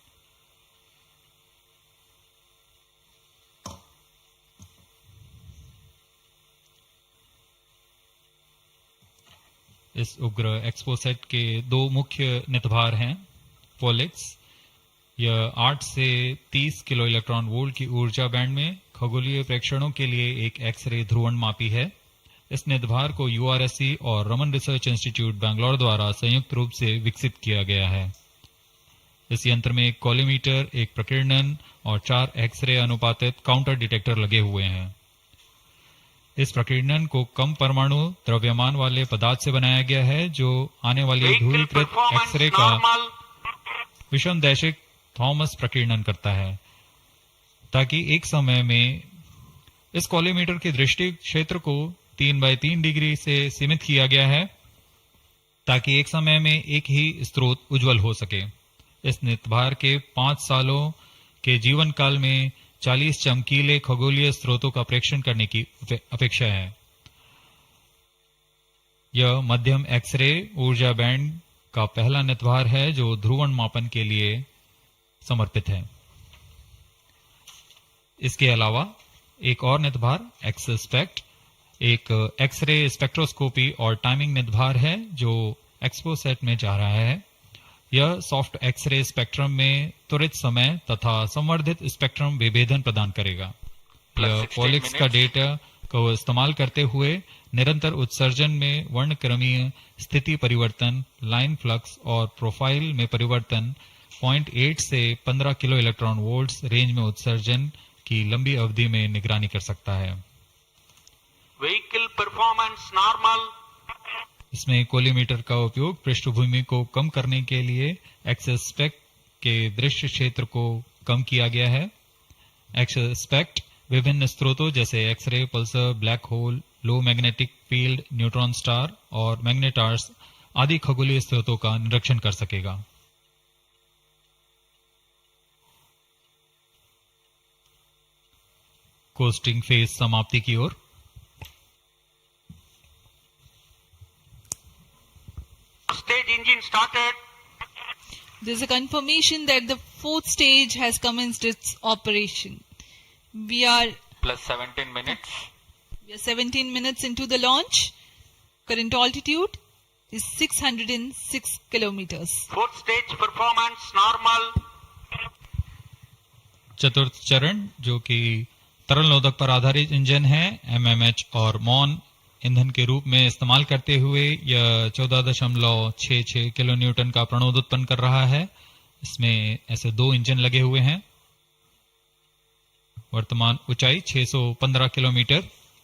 इस उपग्रह एक्सपोसैट के दो मुख्य नितभार हैं। पोलिक्स, यह 8 से 30 किलो इलेक्ट्रॉन वोल्ट की ऊर्जा बैंड में खगोलीय प्रेक्षणों के लिए एक एक्सरे ध्रुवण मापी है। इस नितभार को यूआरएससी और रमन रिसर्च इंस्टीट्यूट बैंगलोर द्वारा संयुक्त रूप से विकसित किया गया है। इस यंत्र में एक कॉलीमीटर, एक प्रकीर्णन और 4 एक्सरे अनुपातित काउंटर डिटेक्टर लगे हुए हैं। इस प्रकीर्णन को कम परमाणु द्रव्यमान वाले पदार्थ से बनाया गया है, जो आने वाली ध्रुवीकृत एक्सरे का विषमदैशिक थॉमस प्रकीर्णन करता है, ताकि एक समय में इस कॉलीमीटर के दृष्टि क्षेत्र को 3/3 डिग्री से सीमित किया गया है, ताकि एक समय में एक ही स्रोत उज्जवल हो सके। इस नितभार के 5 सालों के जीवन काल में 40 चमकीले खगोलीय स्रोतों का प्रेक्षण करने की अपेक्षा है। यह मध्यम एक्सरे ऊर्जा बैंड का पहला नितभार है जो ध्रुवण मापन के लिए समर्पित है। इसके अलावा एक और नितभार एक्सस्पेक्ट एक एक्सरे स्पेक्ट्रोस्कोपी और टाइमिंग नितभार है जो एक्सपोसैट में जा रहा है। यह सॉफ्ट एक्सरे स्पेक्ट्रम में त्वरित समय तथा संवर्धित स्पेक्ट्रम विभेदन प्रदान करेगा। यह पॉलिक्स का डेटा को इस्तेमाल करते हुए निरंतर उत्सर्जन में वर्णक्रमीय स्थिति परिवर्तन, लाइन फ्लक्स और प्रोफाइल में परिवर्तन, 0.8 से 15 किलो इलेक्ट्रॉन वोल्ट्स रेंज में उत्सर्जन की लंबी अवधि में निगरानी कर सकता है। Vehicle performance normal. इसमें कोलीमीटर का उपयोग पृष्ठभूमि को कम करने के लिए एक्सस्पेक्ट के दृश्य क्षेत्र को कम किया गया है। एक्सस्पेक्ट विभिन्न स्रोतों जैसे एक्सरे, पल्सर, ब्लैक होल, लो मैग्नेटिक फील्ड, न्यूट्रॉन स्टार और मैग्नेटार्स आदि खगोलीय स्रोतों का निरीक्षण कर सकेगा। कोस्टिंग फेज समाप्ति की ओर। Stage engine started. There is a confirmation that the 4th stage has commenced its operation. We are plus 17 minutes. We are 17 minutes into the launch. Current altitude is 606 kilometers. 4th stage performance normal. चतुर्थ चरण जो कि तरल नोदक पर आधारित engine है, MMH और मॉन ईंधन के रूप में इस्तेमाल करते हुए यह 14.66 किलो न्यूटन का प्रणोद उत्पन्न कर रहा है। इसमें ऐसे 2 इंजन लगे हुए हैं। वर्तमान ऊंचाई 615 किलोमीटर,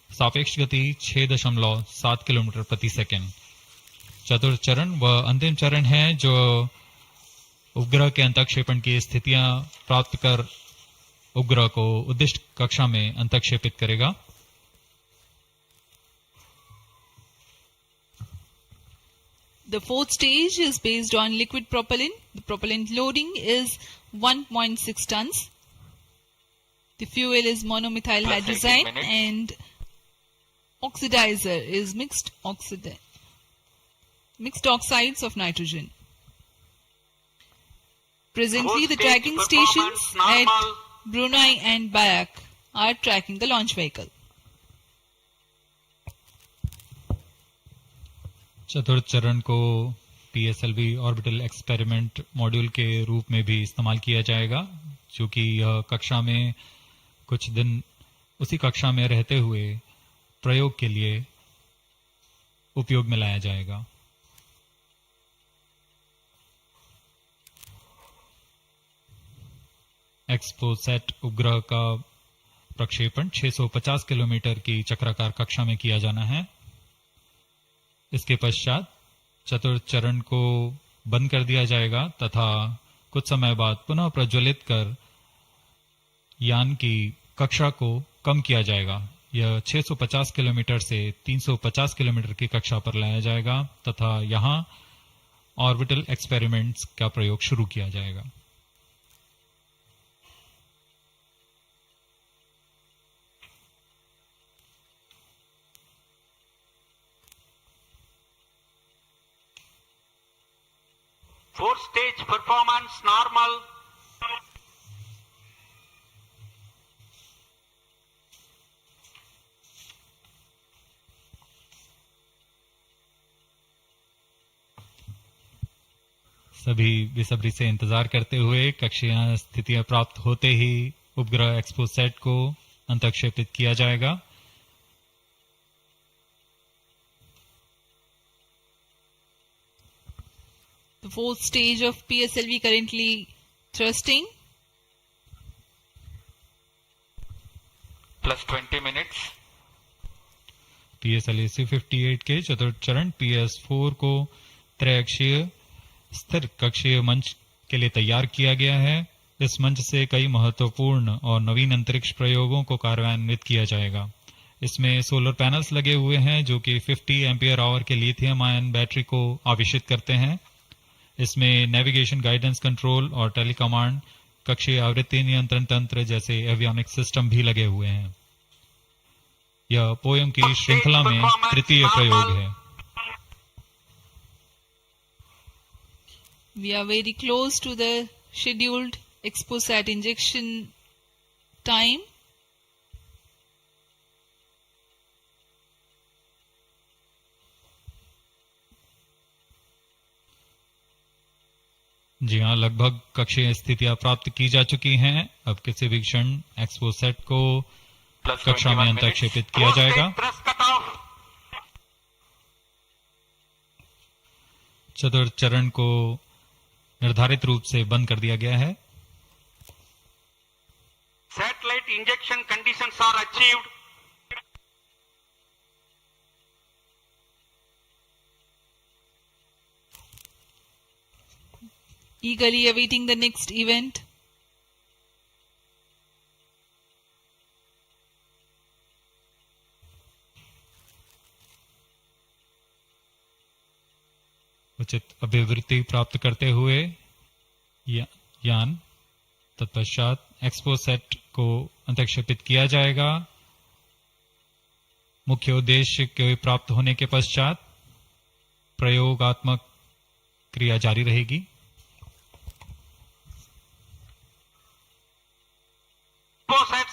सापेक्ष गति 6.7 किलोमीटर प्रति सेकंड। चतुर्थ चरण व अंतिम चरण है जो उपग्रह के अंतक्षेपण की स्थितियां प्राप्त कर उपग्रह को उद्दिष्ट कक्षा में अंतक्षेपित करेगा। The 4th stage is based on liquid propellant. The propellant loading is 1.6 tons. The fuel is monomethyl hydrazine and oxidizer is mixed oxides of nitrogen. Presently, the tracking stations at Brunei and Bayak are tracking the launch vehicle. चतुर्थ चरण को PSLV orbital experiment module के रूप में भी इस्तेमाल किया जाएगा, क्योंकि यह कक्षा में कुछ दिन उसी कक्षा में रहते हुए प्रयोग के लिए उपयोग में लाया जाएगा। एक्सपोसैट उपग्रह का प्रक्षेपण 650 किलोमीटर की चक्राकार कक्षा में किया जाना है। इसके पश्चात चतुर्थ चरण को बंद कर दिया जाएगा तथा कुछ समय बाद पुनः प्रज्वलित कर यान की कक्षा को कम किया जाएगा। यह 650 किलोमीटर से 350 किलोमीटर की कक्षा पर लाया जाएगा तथा यहां ऑर्बिटल एक्सपेरिमेंट्स का प्रयोग शुरू किया जाएगा। Fourth stage performance normal. सभी बेसब्री से इंतजार करते हुए कक्षीय स्थितियां प्राप्त होते ही उपग्रह एक्सपोसैट को अंतक्षेपित किया जाएगा। The fourth stage of PSLV currently thrusting. Plus 20 minutes. PSLV-C58 के चतुर्थ चरण PS4 को त्रैअक्षीय स्थिर कक्षीय मंच के लिए तैयार किया गया है। इस मंच से कई महत्वपूर्ण और नवीन अंतरिक्ष प्रयोगों को कार्यान्वित किया जाएगा। इसमें सोलर पैनल्स लगे हुए हैं जो कि 50 एम्पियर आवर के लिथियम आयन बैटरी को आवेशित करते हैं। इसमें नेविगेशन गाइडेंस कंट्रोल और टेलीकमांड कक्षीय आवृत्ति नियंत्रण तंत्र जैसे एवियोनिक सिस्टम भी लगे हुए हैं। यह पोयम की श्रृंखला में तृतीय प्रयोग है। We are very close to the scheduled XPoSat injection time. जी हाँ, लगभग कक्षीय स्थितियां प्राप्त की जा चुकी हैं। अब किसी भी क्षण एक्सपोसैट को कक्षा में अंतक्षेपित किया जाएगा। चतुर्थ चरण को निर्धारित रूप से बंद कर दिया गया है। Satellite injection conditions are achieved. Eagerly awaiting the next event. उचित अभिवृत्ति प्राप्त करते हुए यान तत्पश्चात एक्सपोसैट को अंतक्षेपित किया जाएगा। मुख्य उद्देश्य के प्राप्त होने के पश्चात प्रयोगात्मक क्रिया जारी रहेगी।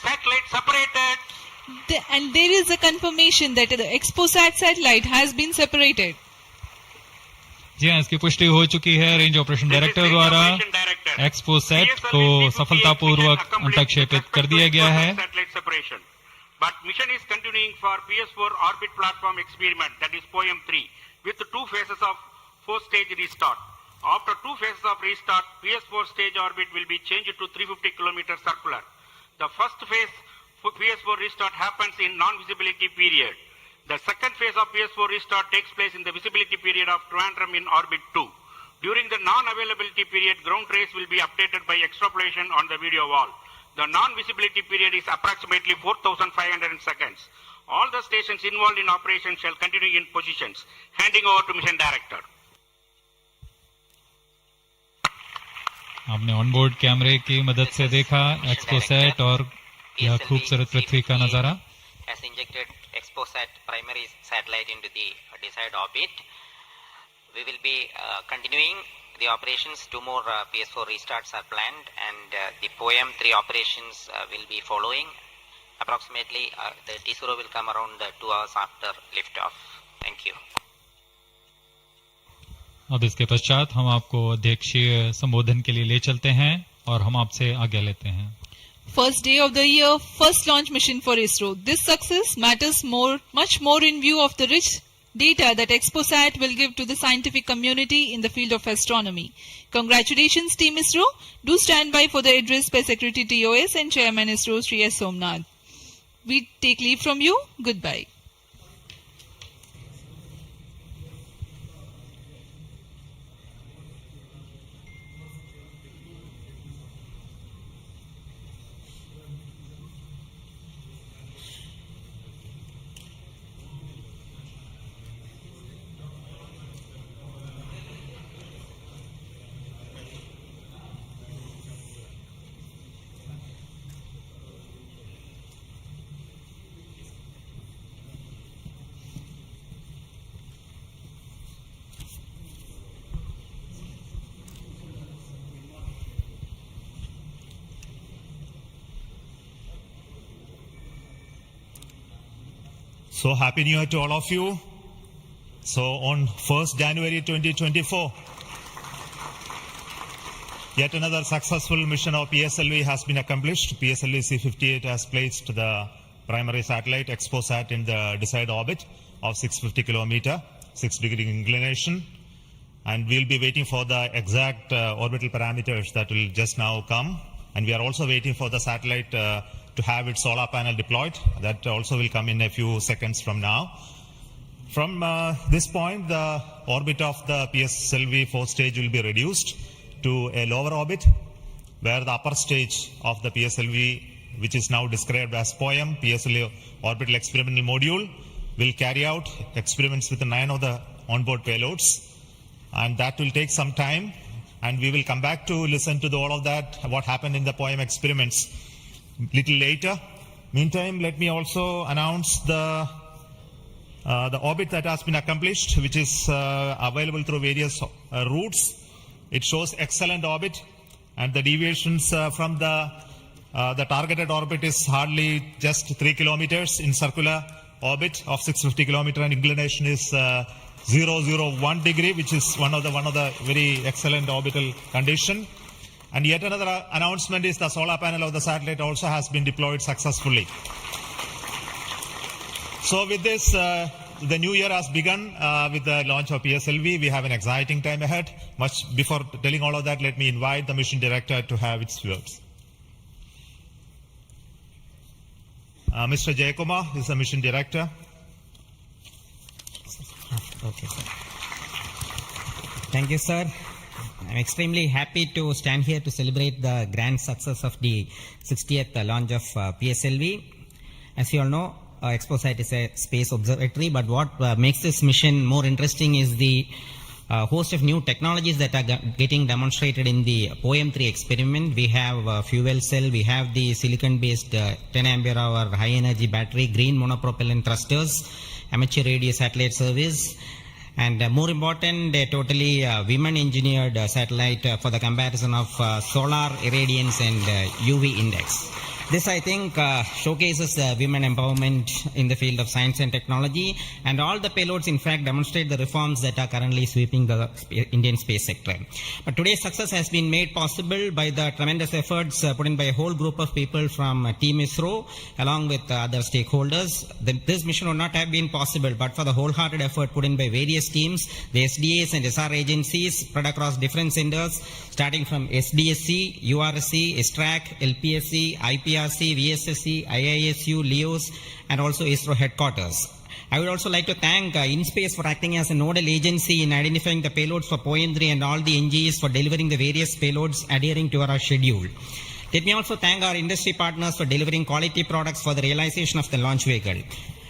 Satellite separated. And there is a confirmation that the XPoSat satellite has been separated. जी हाँ, इसकी पुष्टि हो चुकी है। रेंज ऑपरेशन डायरेक्टर द्वारा एक्सपोसैट को सफलतापूर्वक अंतक्षेपित कर दिया गया है। But mission is continuing for PS4 orbit platform experiment, that is POEM 3, with 2 phases of 4-stage restart. After 2 phases of restart, PS4 stage orbit will be changed to 350 km circular. The first phase for PS4 restart happens in non-visibility period. The second phase of PS4 restart takes place in the visibility period of Trivandrum in orbit 2. During the non-availability period, ground trace will be updated by extrapolation on the video wall. The non-visibility period is approximately 4,500 seconds. All the stations involved in operation shall continue in positions. Handing over to Mission Director. आपने onboard कैमरे की मदद से देखा XPoSat और यह खूबसूरत पृथ्वी का नजारा। Has injected XPoSat primary satellite into the desired orbit. We will be continuing the operations. 2 more PS4 restarts are planned, and the POEM 3 operations will be following. Approximately, the T0 will come around 2 hours after liftoff. Thank you. अब इसके पश्चात हम आपको अध्यक्षीय संबोधन के लिए ले चलते हैं और हम आपसे आज्ञा लेते हैं। First day of the year, first launch mission for ISRO. This success matters much more in view of the rich data that XPoSat will give to the scientific community in the field of astronomy. Congratulations, Team ISRO. Do stand by for the address by Secretary TOS and Chairman ISRO, Sri S. Somnath. We take leave from you. Goodbye. So happy New Year to all of you. So on 1st January 2024, yet another successful mission of PSLV has been accomplished. PSLV-C58 has placed the primary satellite XPoSat in the desired orbit of 650 kilometer, 6-degree inclination. And we'll be waiting for the exact orbital parameters that will just now come. And we are also waiting for the satellite to have its solar panel deployed. That also will come in a few seconds from now. From this point, the orbit of the PSLV 4th stage will be reduced to a lower orbit, where the upper stage of the PSLV, which is now described as POEM, PSLV Orbital Experimental Module, will carry out experiments with 9 of the onboard payloads. And that will take some time, and we will come back to listen to all of that, what happened in the POEM experiments little later. Meantime, let me also announce the orbit that has been accomplished, which is available through various routes. It shows excellent orbit, and the deviations from the targeted orbit is hardly just 3 kilometers in circular orbit of 650 kilometer, and inclination is 001 degree, which is one of the very excellent orbital condition. And yet another announcement is the solar panel of the satellite also has been deployed successfully. So with this, the new year has begun with the launch of PSLV. We have an exciting time ahead. Much before telling all of that, let me invite the mission director to have its words. Mr. Jayakumar is the mission director. Okay, sir. Thank you, sir. I'm extremely happy to stand here to celebrate the grand success of the 60th launch of PSLV. As you all know, XPoSat is a space observatory, but what makes this mission more interesting is the host of new technologies that are getting demonstrated in the POEM-3 experiment. We have fuel cell, we have the silicon-based 10 ampere hour high energy battery, green monopropellant thrusters, amateur radio satellite service, and more important, a totally women-engineered satellite for the comparison of solar irradiance and UV index. This, I think, showcases women empowerment in the field of science and technology, and all the payloads, in fact, demonstrate the reforms that are currently sweeping the Indian space sector. But today's success has been made possible by the tremendous efforts put in by a whole group of people from Team ISRO, along with other stakeholders. This mission would not have been possible but for the wholehearted effort put in by various teams, the SDAs and SR agencies spread across different centers, starting from SDSC, URSC, ISTRAC, LPSC, IPRC, VSSC, IISU, LEOS, and also ISRO headquarters. I would also like to thank InSpace for acting as a nodal agency in identifying the payloads for POEM-3 and all the NGEs for delivering the various payloads adhering to our schedule. Let me also thank our industry partners for delivering quality products for the realization of the launch vehicle.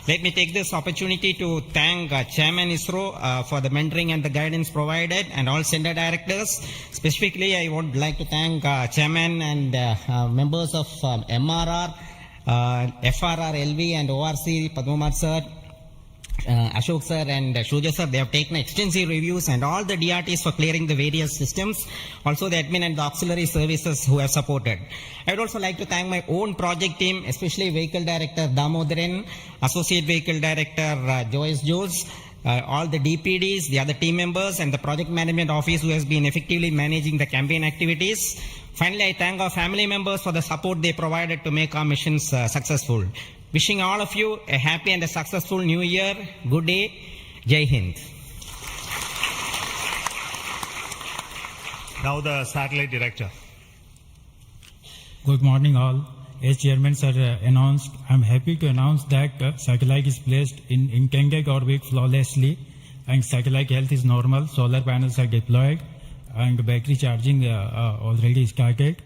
Let me take this opportunity to thank Chairman ISRO for the mentoring and the guidance provided, and all center directors. Specifically, I would like to thank Chairman and members of MRR, FRR, LV, and ORC, Padmamar sir, Ashok sir and Shuja sir. They have taken extensive reviews, and all the DRTs for clearing the various systems, also the admin and the auxiliary services who have supported. I would also like to thank my own project team, especially Vehicle Director Damodaran, Associate Vehicle Director Joyce Jose, all the DPDs, the other team members, and the Project Management Office who has been effectively managing the campaign activities. Finally, I thank our family members for the support they provided to make our missions successful. Wishing all of you a happy and a successful new year. Good day. Jai Hind. Now the satellite director. Good morning all. As Chairman sir announced, I am happy to announce that satellite is placed in intended orbit flawlessly, and satellite health is normal, solar panels are deployed, and battery charging already started.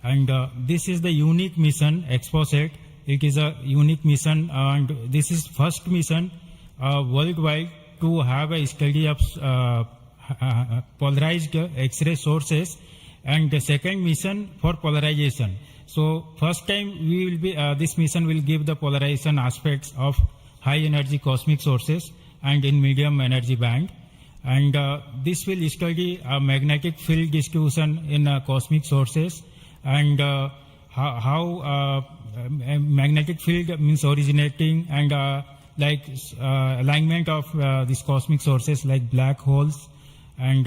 And this is the unique mission, XPoSat. It is a unique mission, and this is first mission worldwide to have a study of polarized X-ray sources, and the second mission for polarization. So first time we will be this mission will give the polarization aspects of high energy cosmic sources and in medium energy band, and this will study magnetic field distribution in cosmic sources, and how magnetic field means originating, and like alignment of these cosmic sources like black holes and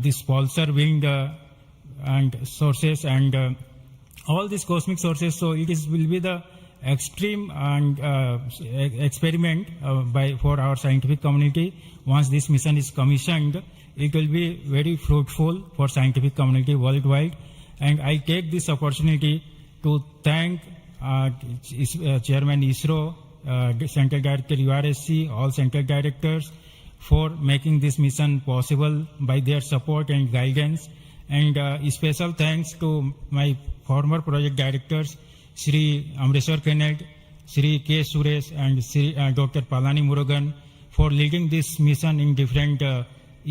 this pulsar wind and sources and all these cosmic sources. So it will be the extreme and experiment for our scientific community. Once this mission is commissioned, it will be very fruitful for scientific community worldwide. And I take this opportunity to thank Chairman ISRO, Central Director URSC, all Central Directors for making this mission possible by their support and guidance. And special thanks to my former project directors, Shri Amreshwar Kenneth, Shri K. Suresh and Shri Dr. Palani Murugan for leading this mission in different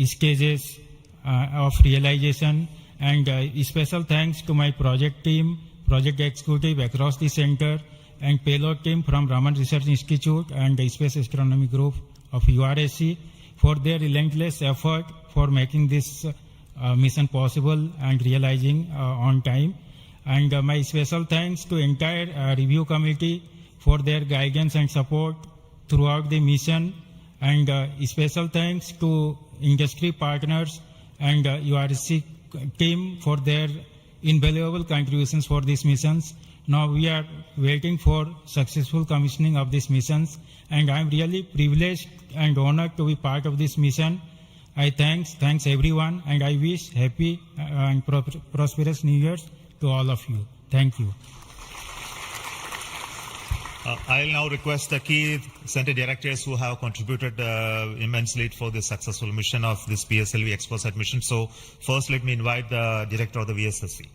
stages of realization. And special thanks to my project team, project executive across the center, and payload team from Raman Research Institute and the Space Astronomy Group of URSC for their relentless effort for making this mission possible and realizing on time. And my special thanks to entire review committee for their guidance and support throughout the mission. And special thanks to industry partners and URSC team for their invaluable contributions for these missions. Now we are waiting for successful commissioning of these missions, and I am really privileged and honored to be part of this mission. I thanks everyone, and I wish happy and prosperous New Year's to all of you. Thank you. I'll now request the key center directors who have contributed immensely for the successful mission of this PSLV XPoSat mission. So first let me invite the director of the VSSC.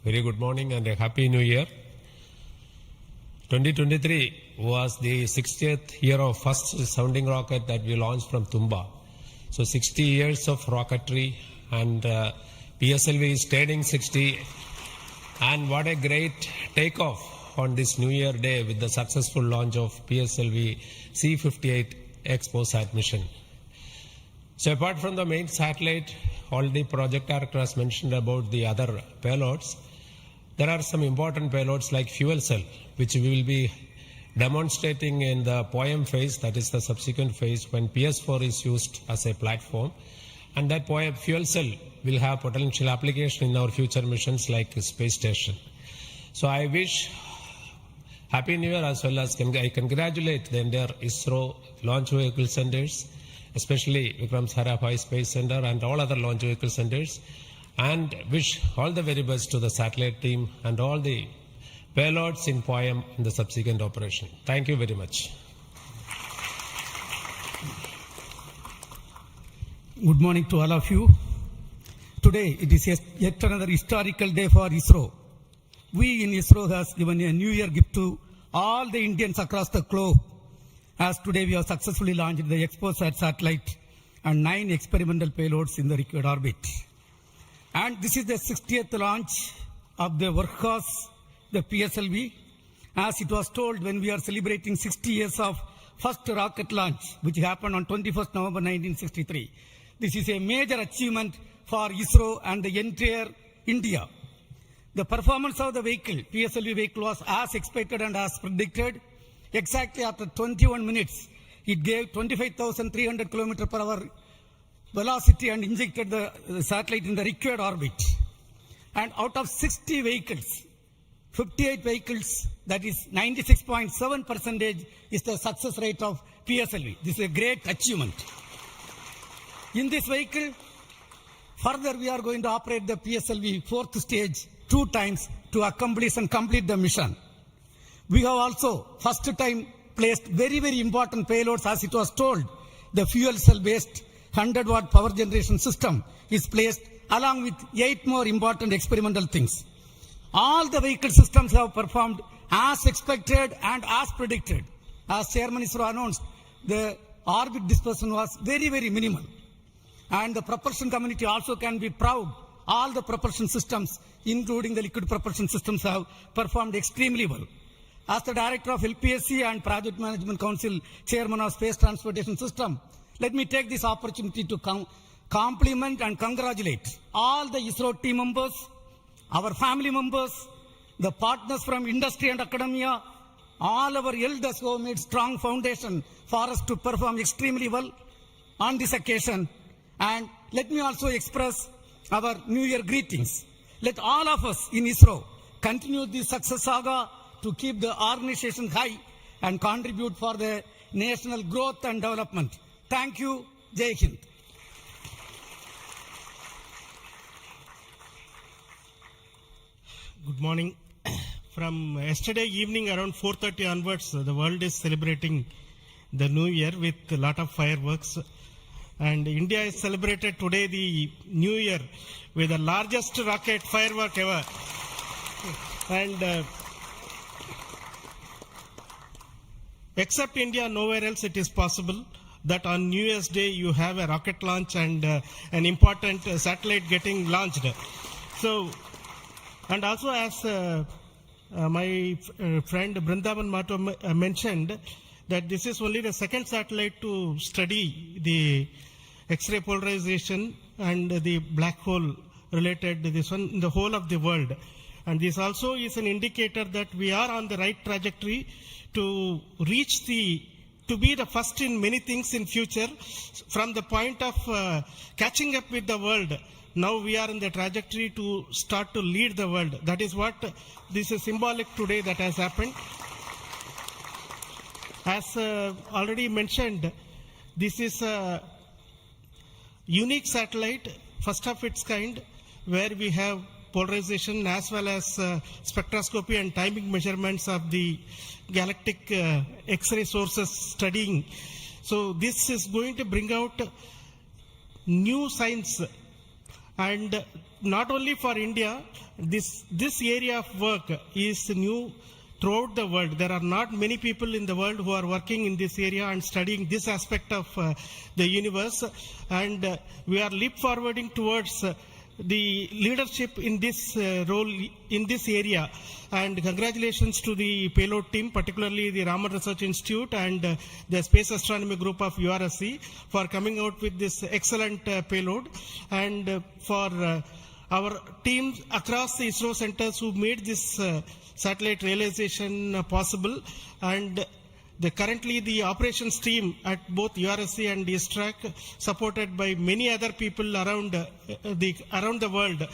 Very good morning and a happy new year. 2023 was the 60th year of first sounding rocket that we launched from Tumba. So 60 years of rocketry, and PSLV is turning 60, and what a great takeoff on this New Year day with the successful launch of PSLV-C58 XPoSat mission. So apart from the main satellite, already project director has mentioned about the other payloads. There are some important payloads like fuel cell, which we will be demonstrating in the POEM phase, that is the subsequent phase when PS4 is used as a platform. And that POEM fuel cell will have potential application in our future missions like space station. So I wish Happy New Year, as well as I congratulate the entire ISRO launch vehicle centers, especially Vikram Sarabhai Space Center and all other launch vehicle centers, and wish all the very best to the satellite team and all the payloads in POEM in the subsequent operation. Thank you very much. Good morning to all of you. Today it is yet another historical day for ISRO. We in ISRO has given a New Year gift to all the Indians across the globe, as today we have successfully launched the XPoSat satellite and 9 experimental payloads in the required orbit. And this is the 60th launch of the workhorse, the PSLV. As it was told when we are celebrating 60 years of first rocket launch, which happened on 21st November 1963. This is a major achievement for ISRO and the entire India. The performance of the vehicle, PSLV vehicle, was as expected and as predicted. Exactly after 21 minutes, it gave 25,300 km/h velocity and injected the satellite in the required orbit. And out of 60 vehicles, 58 vehicles, that is 96.7% is the success rate of PSLV. This is a great achievement. In this vehicle, further we are going to operate the PSLV 4th stage 2 times to accomplish and complete the mission. We have also first time placed very, very important payloads, as it was told. The fuel cell based 100-watt power generation system is placed along with 8 more important experimental things. All the vehicle systems have performed as expected and as predicted. As Chairman ISRO announced, the orbit dispersion was very, very minimal. And the propulsion community also can be proud. All the propulsion systems, including the liquid propulsion systems, have performed extremely well. As the Director of LPSC and Project Management Council Chairman of Space Transportation System, let me take this opportunity to compliment and congratulate all the ISRO team members, our family members, the partners from industry and academia, all our elders who have made strong foundation for us to perform extremely well on this occasion. And let me also express our New Year greetings. Let all of us in ISRO continue this success saga to keep the organization high and contribute for the national growth and development. Thank you. Jai Hind. Good morning. From yesterday evening around 4:30 onwards, the world is celebrating the New Year with a lot of fireworks. And India has celebrated today the New Year with the largest rocket firework ever. And except India, nowhere else it is possible that on New Year's Day you have a rocket launch and an important satellite getting launched. So, and also as my friend Brindavan Mato mentioned, that this is only the second satellite to study the X-ray polarization and the black hole related to this one in the whole of the world. And this also is an indicator that we are on the right trajectory to reach to be the first in many things in future. From the point of catching up with the world, now we are in the trajectory to start to lead the world. That is what this is symbolic today that has happened. As already mentioned, this is a unique satellite, first of its kind, where we have polarization as well as spectroscopy and timing measurements of the galactic X-ray sources studying. So this is going to bring out new science, and not only for India, this area of work is new throughout the world. There are not many people in the world who are working in this area and studying this aspect of the universe, and we are leap forwarding towards the leadership in this role in this area. And congratulations to the payload team, particularly the Raman Research Institute and the Space Astronomy Group of URSC for coming out with this excellent payload, and for our teams across the ISRO centers who made this satellite realization possible. And currently the operations team at both URSC and ISTRAC, supported by many other people around the world,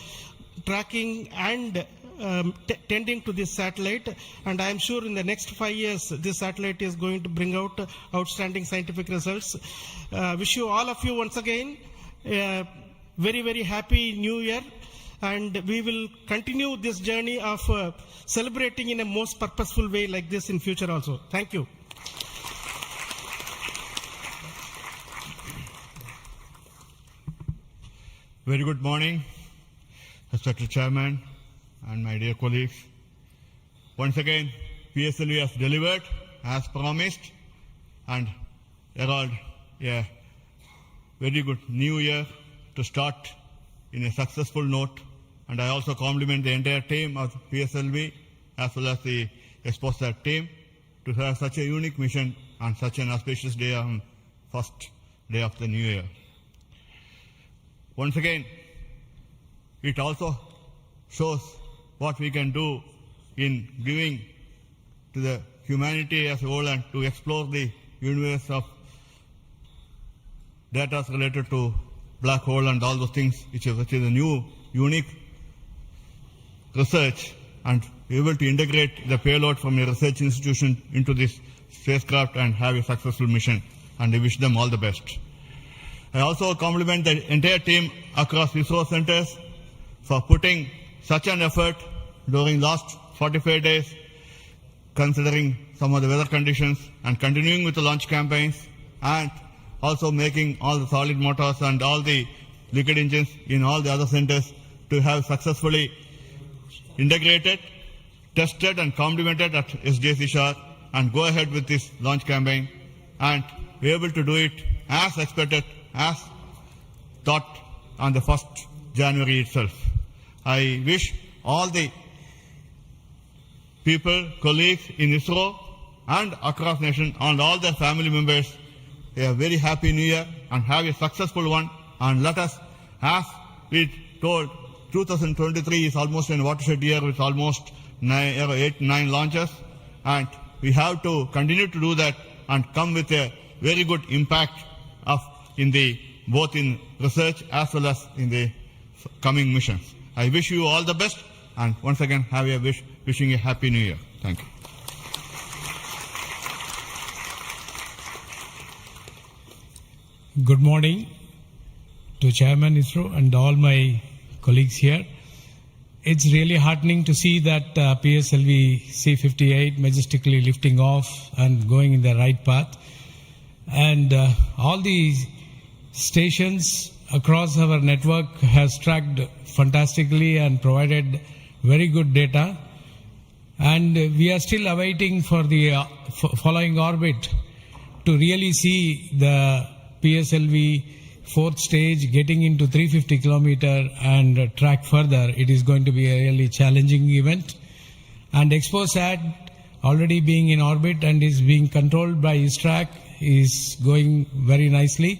tracking and tending to this satellite. And I am sure in the next 5 years this satellite is going to bring out outstanding scientific results. Wish you all of you once again very, very happy New Year, and we will continue this journey of celebrating in a most purposeful way like this in future also. Thank you. Very good morning, Respected Chairman and my dear colleagues. Once again, PSLV has delivered as promised and herald a very good new year to start in a successful note. And I also compliment the entire team of PSLV as well as the XPoSat team to have such a unique mission on such an auspicious day on first day of the new year. Once again, it also shows what we can do in giving to the humanity as a whole and to explore the universe of data related to black hole and all those things, which is a new, unique research, and able to integrate the payload from a research institution into this spacecraft and have a successful mission. And I wish them all the best. I also compliment the entire team across ISRO centers for putting such an effort during last 45 days, considering some of the weather conditions, and continuing with the launch campaigns, and also making all the solid motors and all the liquid engines in all the other centers to have successfully integrated, tested and complemented at SDSC Shore, and go ahead with this launch campaign and be able to do it as expected, as thought on the 1st January itself. I wish all the people, colleagues in ISRO and across nation and all their family members a very happy new year and have a successful one, and let us, as we told, 2023 is almost a watershed year with almost 8-9 launches, and we have to continue to do that and come with a very good impact both in research as well as in the coming missions. I wish you all the best, and once again wishing a happy new year. Thank you. Good morning to Chairman ISRO and all my colleagues here. It's really heartening to see that PSLV-C58 majestically lifting off and going in the right path. And all these stations across our network has tracked fantastically and provided very good data. And we are still awaiting for the following orbit to really see the PSLV fourth stage getting into 350 kilometer and track further. It is going to be a really challenging event. And XPoSat already being in orbit and is being controlled by ISRO is going very nicely.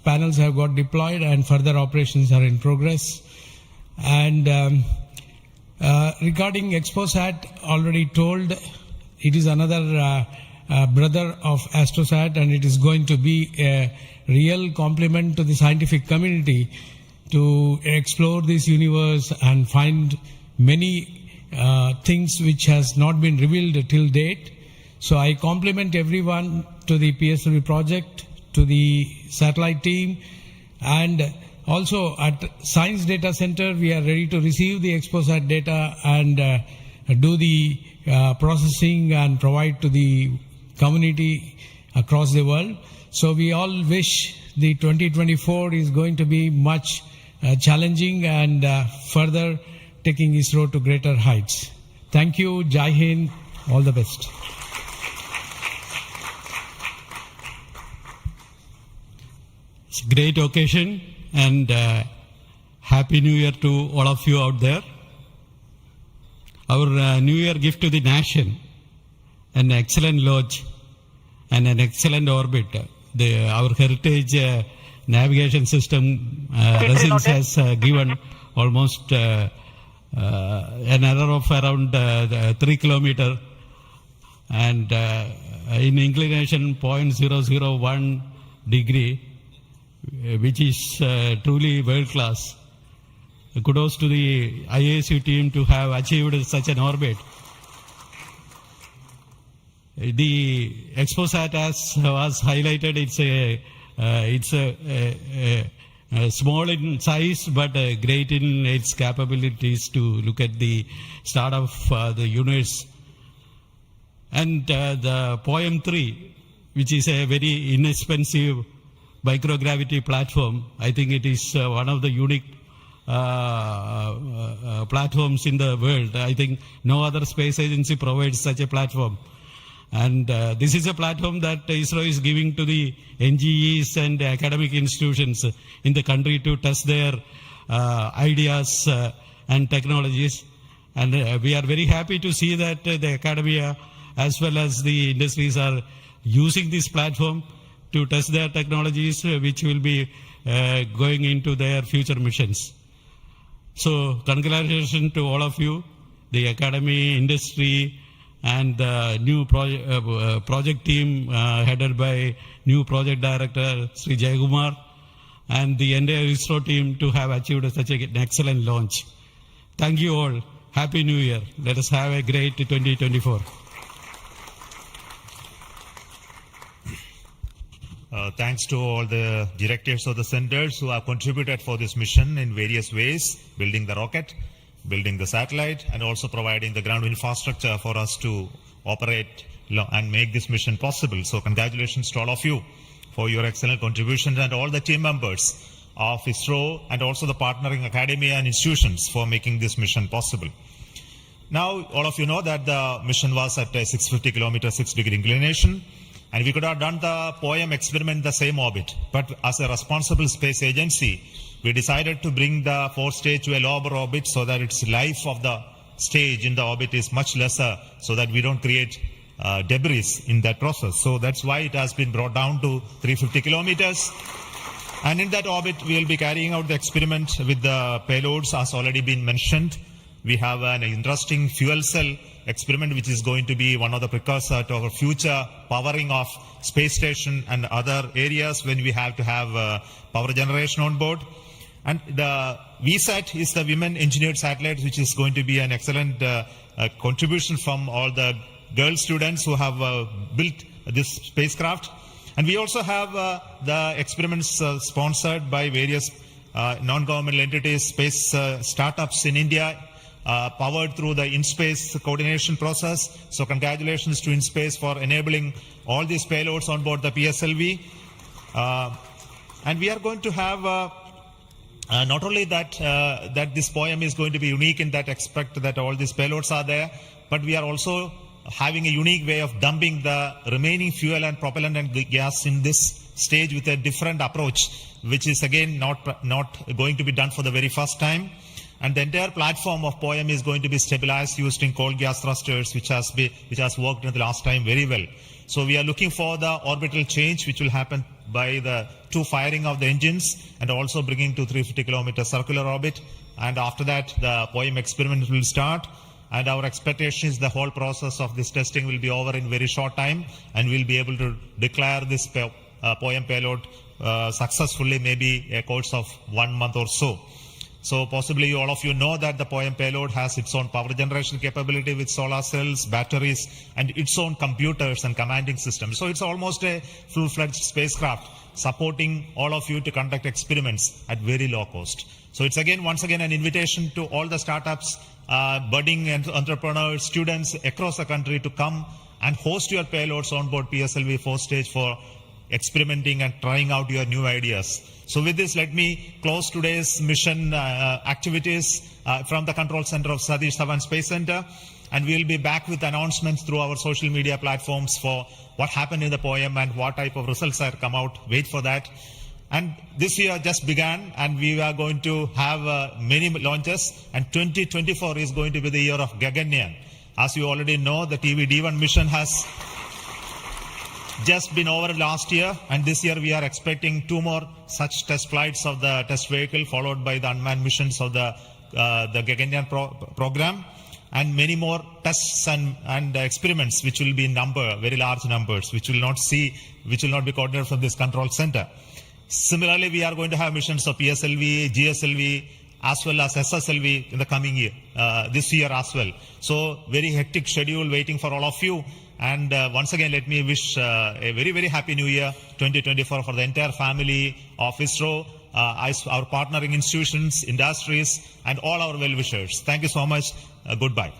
Panels have got deployed and further operations are in progress. And regarding XPoSat, already told, it is another brother of AstroSat, and it is going to be a real compliment to the scientific community to explore this universe and find many things which has not been revealed till date. So I compliment everyone to the PSLV project, to the satellite team, and also at Science Data Center we are ready to receive the XPoSat data and do the processing and provide to the community across the world. So we all wish the 2024 is going to be much challenging and further taking ISRO to greater heights. Thank you. Jai Hind. All the best. It's a great occasion, and Happy New Year to all of you out there. Our New Year gift to the nation, an excellent launch and an excellent orbit. Our heritage navigation system Resins has given almost an error of around 3 kilometers and in inclination 0.001 degree, which is truly world class. Kudos to the IASU team to have achieved such an orbit. The XPoSat, as was highlighted, it's a small in size but great in its capabilities to look at the start of the universe. And the POEM-3, which is a very inexpensive microgravity platform, I think it is one of the unique platforms in the world. I think no other space agency provides such a platform. And this is a platform that ISRO is giving to the NGEs and academic institutions in the country to test their ideas and technologies. And we are very happy to see that the academia as well as the industries are using this platform to test their technologies, which will be going into their future missions. So congratulations to all of you, the academy, industry, and the new project team headed by new project director Sri Jayakumar, and the entire ISRO team to have achieved such an excellent launch. Thank you all. Happy New Year. Let us have a great 2024. Thanks to all the directors of the centers who have contributed for this mission in various ways, building the rocket, building the satellite, and also providing the ground infrastructure for us to operate and make this mission possible. So congratulations to all of you for your excellent contributions, and all the team members of ISRO and also the partnering academia and institutions for making this mission possible. Now, all of you know that the mission was at a 650 kilometer, 6-degree inclination, and we could have done the POEM experiment in the same orbit. But as a responsible space agency, we decided to bring the fourth stage to a lower orbit so that its life of the stage in the orbit is much lesser, so that we don't create debris in that process. So that's why it has been brought down to 350 kilometers. And in that orbit, we will be carrying out the experiment with the payloads as already been mentioned. We have an interesting fuel cell experiment, which is going to be one of the precursors to our future powering of space station and other areas when we have to have power generation on board. And the VSAT is the Women Engineered Satellite, which is going to be an excellent contribution from all the girl students who have built this spacecraft. And we also have the experiments sponsored by various non-governmental entities, space startups in India, powered through the in-space coordination process. So congratulations to in-space for enabling all these payloads on board the PSLV. And we are going to have not only that that this poem is going to be unique in that aspect that all these payloads are there, but we are also having a unique way of dumping the remaining fuel and propellant and gas in this stage with a different approach, which is again not going to be done for the very first time. And the entire platform of POEM is going to be stabilized using cold gas thrusters, which has worked in the last time very well. So we are looking for the orbital change, which will happen by the two firing of the engines and also bringing to 350 kilometer circular orbit. And after that, the POEM experiment will start. And our expectation is the whole process of this testing will be over in very short time, and we'll be able to declare this POEM payload successfully, maybe a course of 1 month or so. So possibly all of you know that the POEM payload has its own power generation capability with solar cells, batteries, and its own computers and commanding systems. So it's almost a full-fledged spacecraft supporting all of you to conduct experiments at very low cost. So it's once again an invitation to all the startups, budding entrepreneurs, students across the country to come and host your payloads on board PSLV 4 stage for experimenting and trying out your new ideas. So with this, let me close today's mission activities from the control center of Satish Dhawan Space Center. And we'll be back with announcements through our social media platforms for what happened in the POEM and what type of results have come out. Wait for that. And this year just began, and we are going to have many launches. And 2024 is going to be the year of Gaganyaan. As you already know, the TVD1 mission has just been over last year, and this year we are expecting 2 more such test flights of the test vehicle, followed by the unmanned missions of the Gaganyaan program, and many more tests and experiments, which will be in number, very large numbers, which will not be coordinated from this control center. Similarly, we are going to have missions of PSLV, GSLV, as well as SSLV in the coming year, this year as well. So very hectic schedule waiting for all of you. And once again, let me wish a very, very happy new year 2024 for the entire family of ISRO, our partnering institutions, industries, and all our well-wishers. Thank you so much. Goodbye.